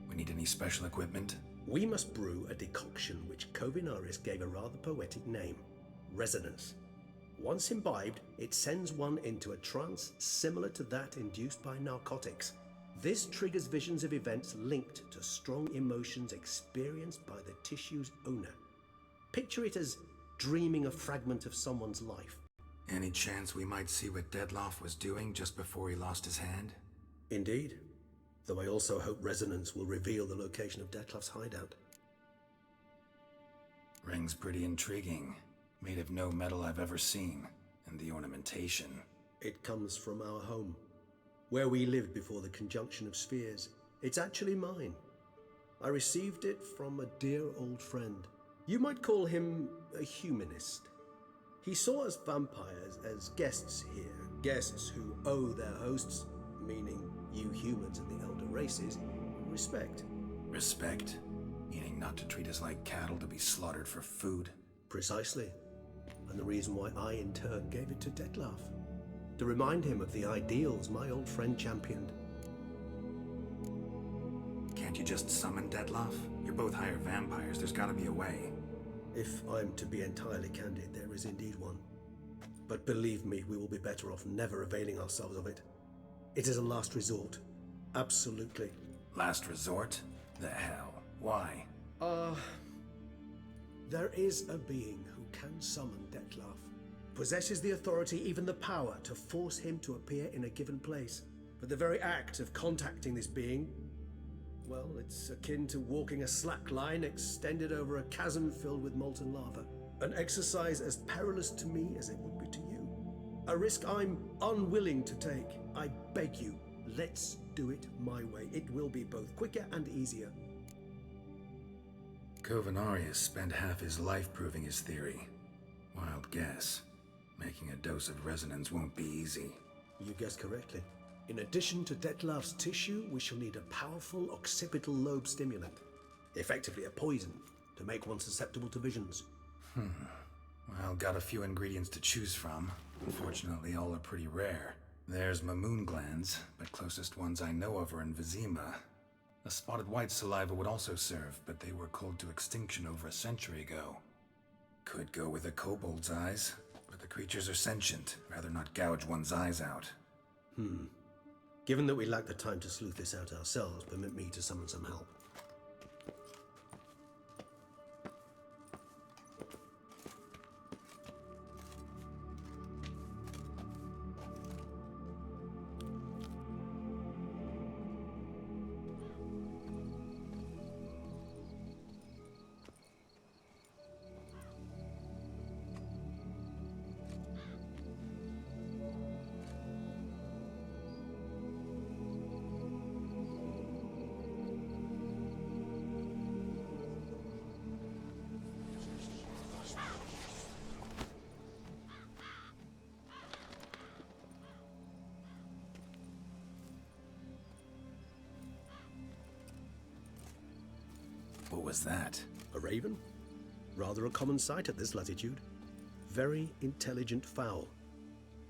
We need any special equipment? We must brew a decoction which Kovinaris gave a rather poetic name, resonance. Once imbibed, it sends one into a trance similar to that induced by narcotics. This triggers visions of events linked to strong emotions experienced by the tissue's owner. Picture it as dreaming a fragment of someone's life. Any chance we might see what Dettlaff was doing just before he lost his hand? Indeed. Though I also hope resonance will reveal the location of Dettlaff's hideout. Ring's pretty intriguing. Made of no metal I've ever seen. And the ornamentation. It comes from our home, where we lived before the conjunction of spheres. It's actually mine. I received it from a dear old friend. You might call him a humanist. He saw us vampires as guests here, guests who owe their hosts, meaning you humans and the elder races, respect. Respect? Meaning not to treat us like cattle to be slaughtered for food? Precisely. And the reason why I, in turn, gave it to Dettlaff. To remind him of the ideals my old friend championed. Can't you just summon Dettlaff? You're both hired vampires, there's gotta be a way. If I'm to be entirely candid, there is indeed one. But believe me, we will be better off never availing ourselves of it. It is a last resort. Absolutely. Last resort? The hell? Why? There is a being who can summon Dettlaff. Possesses the authority, even the power, to force him to appear in a given place. But the very act of contacting this being, well, it's akin to walking a slack line extended over a chasm filled with molten lava. An exercise as perilous to me as it would be to you. A risk I'm unwilling to take. I beg you, let's do it my way. It will be both quicker and easier. Kovinaris spent half his life proving his theory. Wild guess. Making a dose of resonance won't be easy. You guessed correctly. In addition to Dettlaff's tissue, we shall need a powerful occipital lobe stimulant. Effectively a poison, to make one susceptible to visions. Well, got a few ingredients to choose from. Unfortunately, all are pretty rare. There's Mamoon glands, but closest ones I know of are in Vizima. A spotted white saliva would also serve, but they were culled to extinction over a century ago. Could go with a kobold's eyes, but the creatures are sentient. Rather not gouge one's eyes out. Given that we lack the time to sleuth this out ourselves, permit me to summon some help. What was that? A raven? Rather a common sight at this latitude. Very intelligent fowl.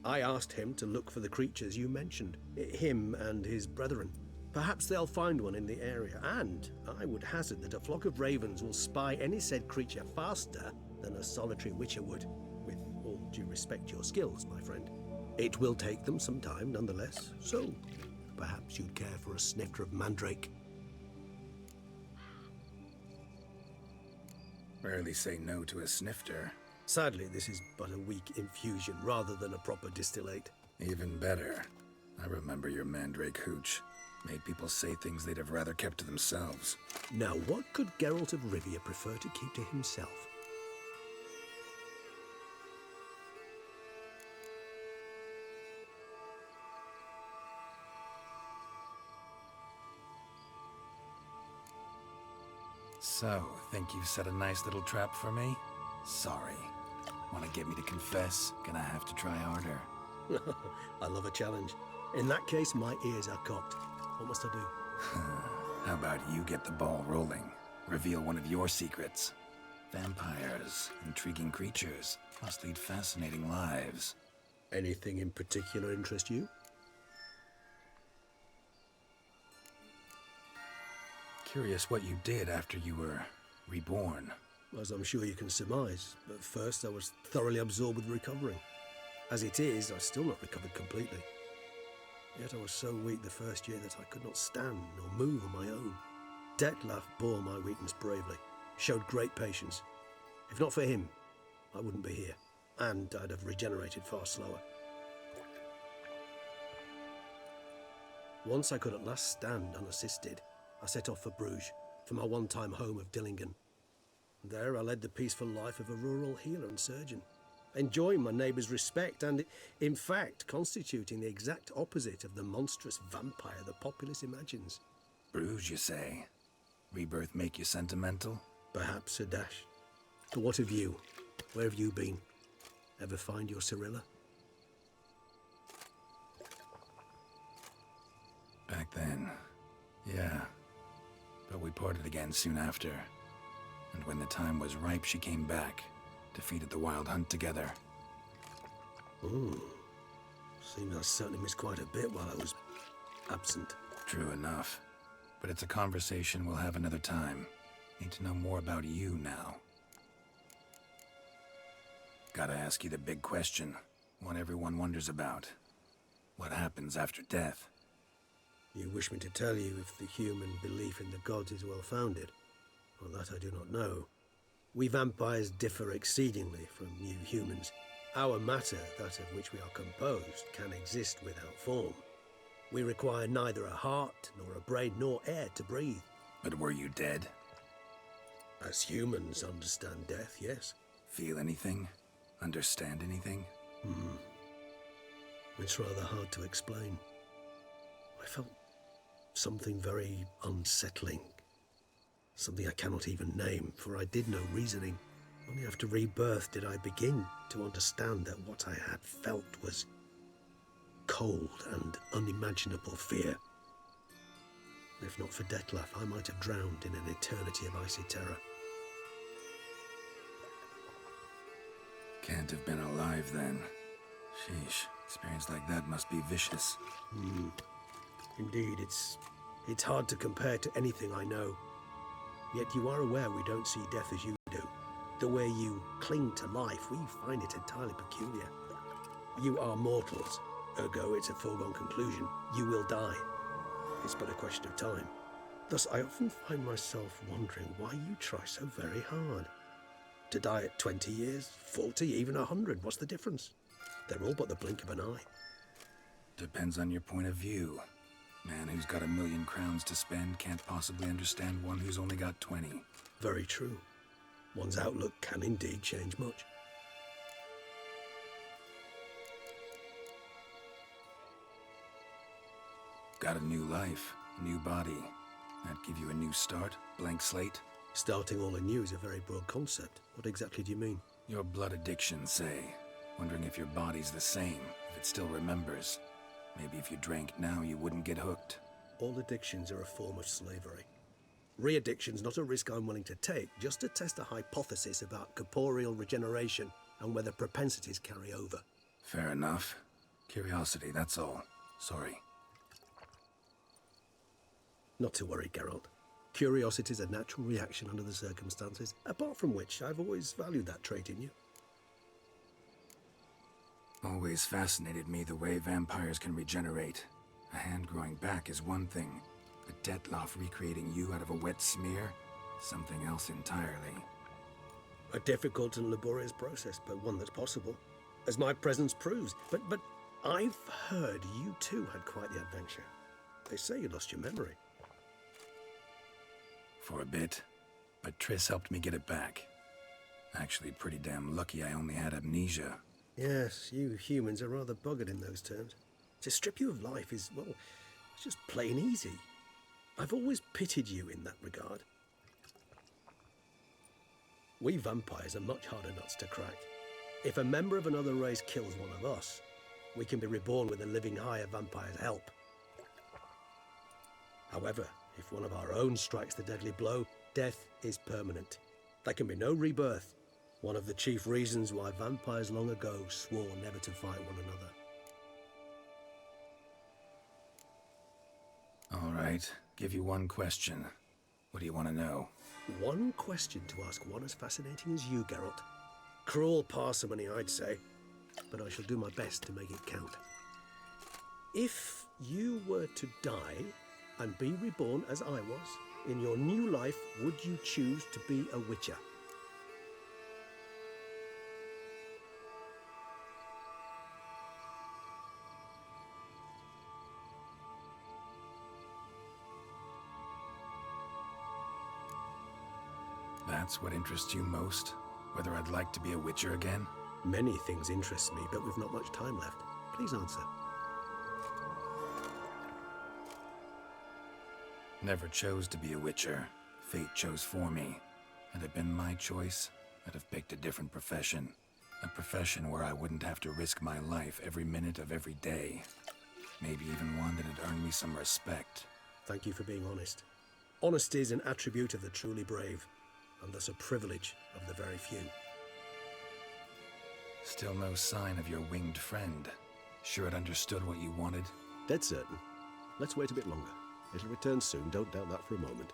I asked him to look for the creatures you mentioned, him and his brethren. Perhaps they'll find one in the area, and I would hazard that a flock of ravens will spy any said creature faster than a solitary witcher would. With all due respect to your skills, my friend. It will take them some time, nonetheless, so perhaps you'd care for a snifter of mandrake. Rarely say no to a snifter. Sadly, this is but a weak infusion rather than a proper distillate. Even better. I remember your mandrake hooch. Made people say things they'd have rather kept to themselves. Now, what could Geralt of Rivia prefer to keep to himself? So, think you've set a nice little trap for me? Sorry. Want to get me to confess? Gonna have to try harder. I love a challenge. In that case, my ears are cocked. What must I do? How about you get the ball rolling? Reveal one of your secrets. Vampires, intriguing creatures, must lead fascinating lives. Anything in particular interest you? Curious what you did after you were reborn. As I'm sure you can surmise, but first I was thoroughly absorbed with recovering. As it is, I've still not recovered completely. Yet I was so weak the first year that I could not stand or move on my own. Detlef bore my weakness bravely, showed great patience. If not for him, I wouldn't be here, and I'd have regenerated far slower. Once I could at last stand unassisted, I set off for Bruges, for my one-time home of Dillingen. There I led the peaceful life of a rural healer and surgeon, enjoying my neighbours' respect and, in fact, constituting the exact opposite of the monstrous vampire the populace imagines. Bruges, you say? Rebirth make you sentimental? Perhaps a dash. But what of you? Where have you been? Ever find your Cyrilla? Back then, yeah. But we parted again soon after. And when the time was ripe, she came back. Defeated the Wild Hunt together. Ooh. Seems I certainly missed quite a bit while I was absent. True enough. But it's a conversation we'll have another time. Need to know more about you now. Gotta ask you the big question. One everyone wonders about. What happens after death? You wish me to tell you if the human belief in the gods is well-founded? Well, that I do not know. We vampires differ exceedingly from you humans. Our matter, that of which we are composed, can exist without form. We require neither a heart, nor a brain, nor air to breathe. But were you dead? As humans understand death, yes. Feel anything? Understand anything? It's rather hard to explain. I felt something very unsettling. Something I cannot even name, for I did no reasoning. Only after rebirth did I begin to understand that what I had felt was cold and unimaginable fear. If not for Detlef, I might have drowned in an eternity of icy terror. Can't have been alive then. Sheesh, experience like that must be vicious. Indeed, it's It's hard to compare to anything I know. Yet you are aware we don't see death as you do. The way you cling to life, we find it entirely peculiar. You are mortals, ergo it's a foregone conclusion. You will die. It's but a question of time. Thus, I often find myself wondering why you try so very hard. To die at 20 years, 40, even 100, what's the difference? They're all but the blink of an eye. Depends on your point of view. Man who's got 1,000,000 crowns to spend can't possibly understand one who's only got 20. Very true. One's outlook can indeed change much. Got a new life, new body. That give you a new start, blank slate? Starting all anew is a very broad concept. What exactly do you mean? Your blood addiction, say. Wondering if your body's the same, if it still remembers. Maybe if you drank now, you wouldn't get hooked. All addictions are a form of slavery. Re-addiction's not a risk I'm willing to take, just to test a hypothesis about corporeal regeneration and whether propensities carry over. Fair enough. Curiosity, that's all. Sorry. Not to worry, Geralt. Curiosity's a natural reaction under the circumstances, apart from which I've always valued that trait in you. Always fascinated me the way vampires can regenerate. A hand growing back is one thing, but Detloff recreating you out of a wet smear? Something else entirely. A difficult and laborious process, but one that's possible, as my presence proves. But I've heard you too had quite the adventure. They say you lost your memory. For a bit, but Triss helped me get it back. Actually, pretty damn lucky I only had amnesia. Yes, you humans are rather buggered in those terms. To strip you of life is, well, it's just plain easy. I've always pitied you in that regard. We vampires are much harder nuts to crack. If a member of another race kills one of us, we can be reborn with a living higher vampire's help. However, if one of our own strikes the deadly blow, death is permanent. There can be no rebirth. One of the chief reasons why vampires long ago swore never to fight one another. All right, give you one question. What do you want to know? One question to ask one as fascinating as you, Geralt. Cruel parsimony, I'd say, but I shall do my best to make it count. If you were to die and be reborn as I was, in your new life, would you choose to be a witcher? That's what interests you most? Whether I'd like to be a witcher again? Many things interest me, but we've not much time left. Please answer. Never chose to be a witcher. Fate chose for me. Had it been my choice, I'd have picked a different profession. A profession where I wouldn't have to risk my life every minute of every day. Maybe even one that'd earn me some respect. Thank you for being honest. Honesty is an attribute of the truly brave, and thus a privilege of the very few. Still no sign of your winged friend. Sure it understood what you wanted? Dead certain. Let's wait a bit longer. It'll return soon, don't doubt that for a moment.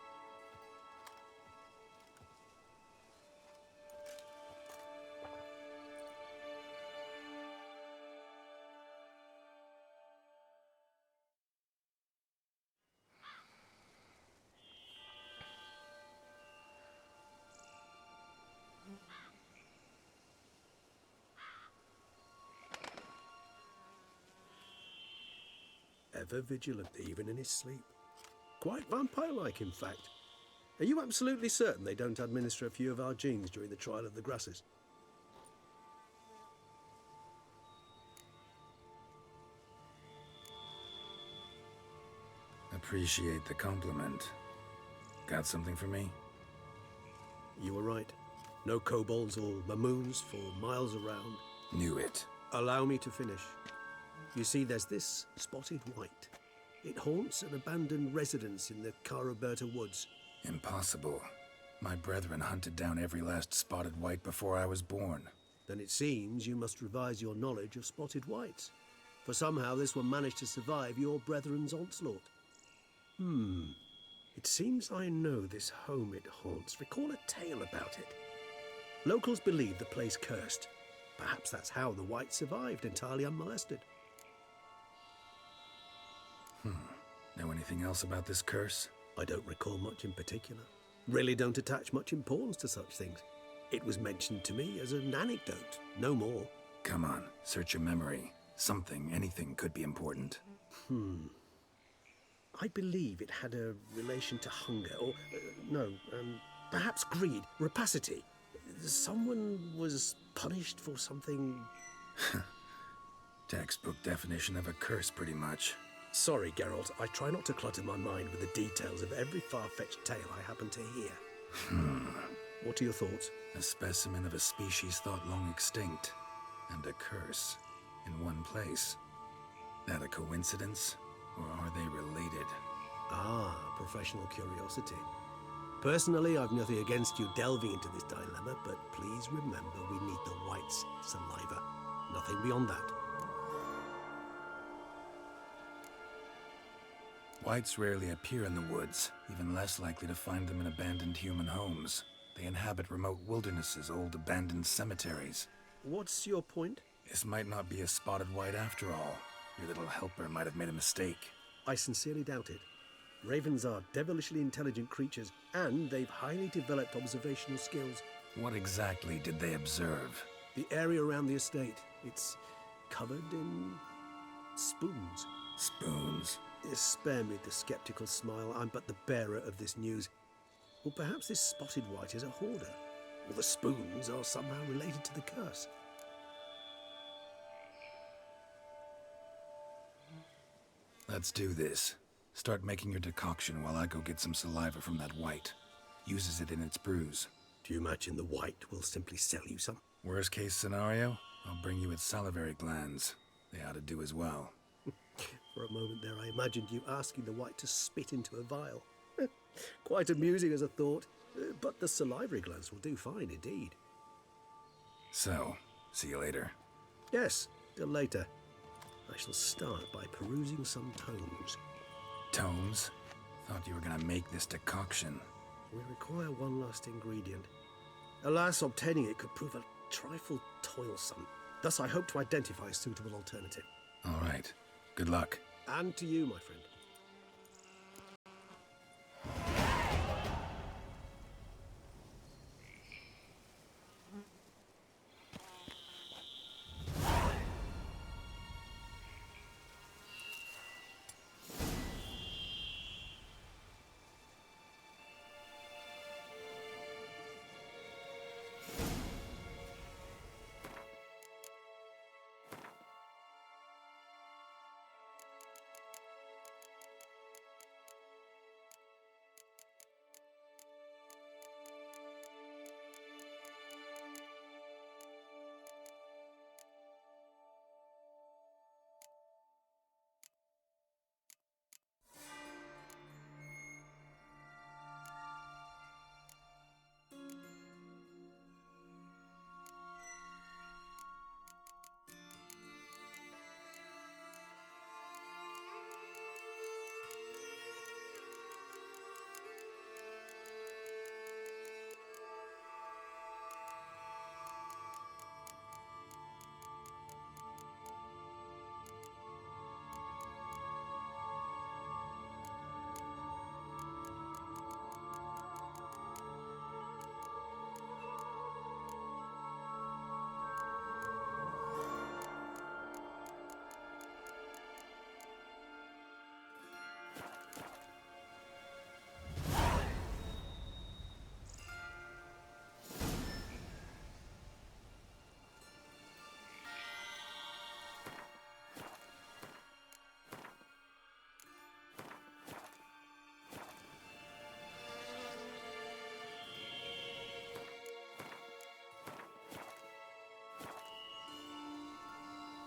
Ever vigilant, even in his sleep. Quite vampire-like, in fact. Are you absolutely certain they don't administer a few of our genes during the trial of the grasses? Appreciate the compliment. Got something for me? You were right. No kobolds or mamoons for miles around. Knew it. Allow me to finish. You see, there's this spotted white. It haunts an abandoned residence in the Caraberta woods. Impossible. My brethren hunted down every last spotted white before I was born. Then it seems you must revise your knowledge of spotted whites. For somehow this one managed to survive your brethren's onslaught. It seems I know this home it haunts. Recall a tale about it. Locals believe the place cursed. Perhaps that's how the White survived entirely unmolested. Know anything else about this curse? I don't recall much in particular. Really don't attach much importance to such things. It was mentioned to me as an anecdote, no more. Come on, search your memory. Something, anything could be important. I believe it had a relation to hunger, or, perhaps greed, rapacity. Someone was punished for something... Textbook definition of a curse, pretty much. Sorry, Geralt, I try not to clutter my mind with the details of every far-fetched tale I happen to hear. What are your thoughts? A specimen of a species thought long extinct, and a curse in one place. That a coincidence, or are they related? Ah, professional curiosity. Personally, I've nothing against you delving into this dilemma, but please remember we need the White's saliva. Nothing beyond that. Whites rarely appear in the woods, even less likely to find them in abandoned human homes. They inhabit remote wildernesses, old abandoned cemeteries. What's your point? This might not be a spotted white after all. Your little helper might have made a mistake. I sincerely doubt it. Ravens are devilishly intelligent creatures, and they've highly developed observational skills. What exactly did they observe? The area around the estate. It's covered in spoons. Spoons? Spare me the skeptical smile. I'm but the bearer of this news. Or perhaps this spotted white is a hoarder. Or the spoons are somehow related to the curse. Let's do this. Start making your decoction while I go get some saliva from that white. Uses it in its brews. Do you imagine the white will simply sell you some? Worst case scenario, I'll bring you its salivary glands. They ought to do as well. For a moment there, I imagined you asking the white to spit into a vial. Quite amusing as a thought, but the salivary glands will do fine indeed. So, see you later. Yes, till later. I shall start by perusing some tomes. Tomes? Thought you were gonna make this decoction. We require one last ingredient. Alas, obtaining it could prove a trifle toilsome. Thus I hope to identify a suitable alternative. All right. Good luck. And to you, my friend.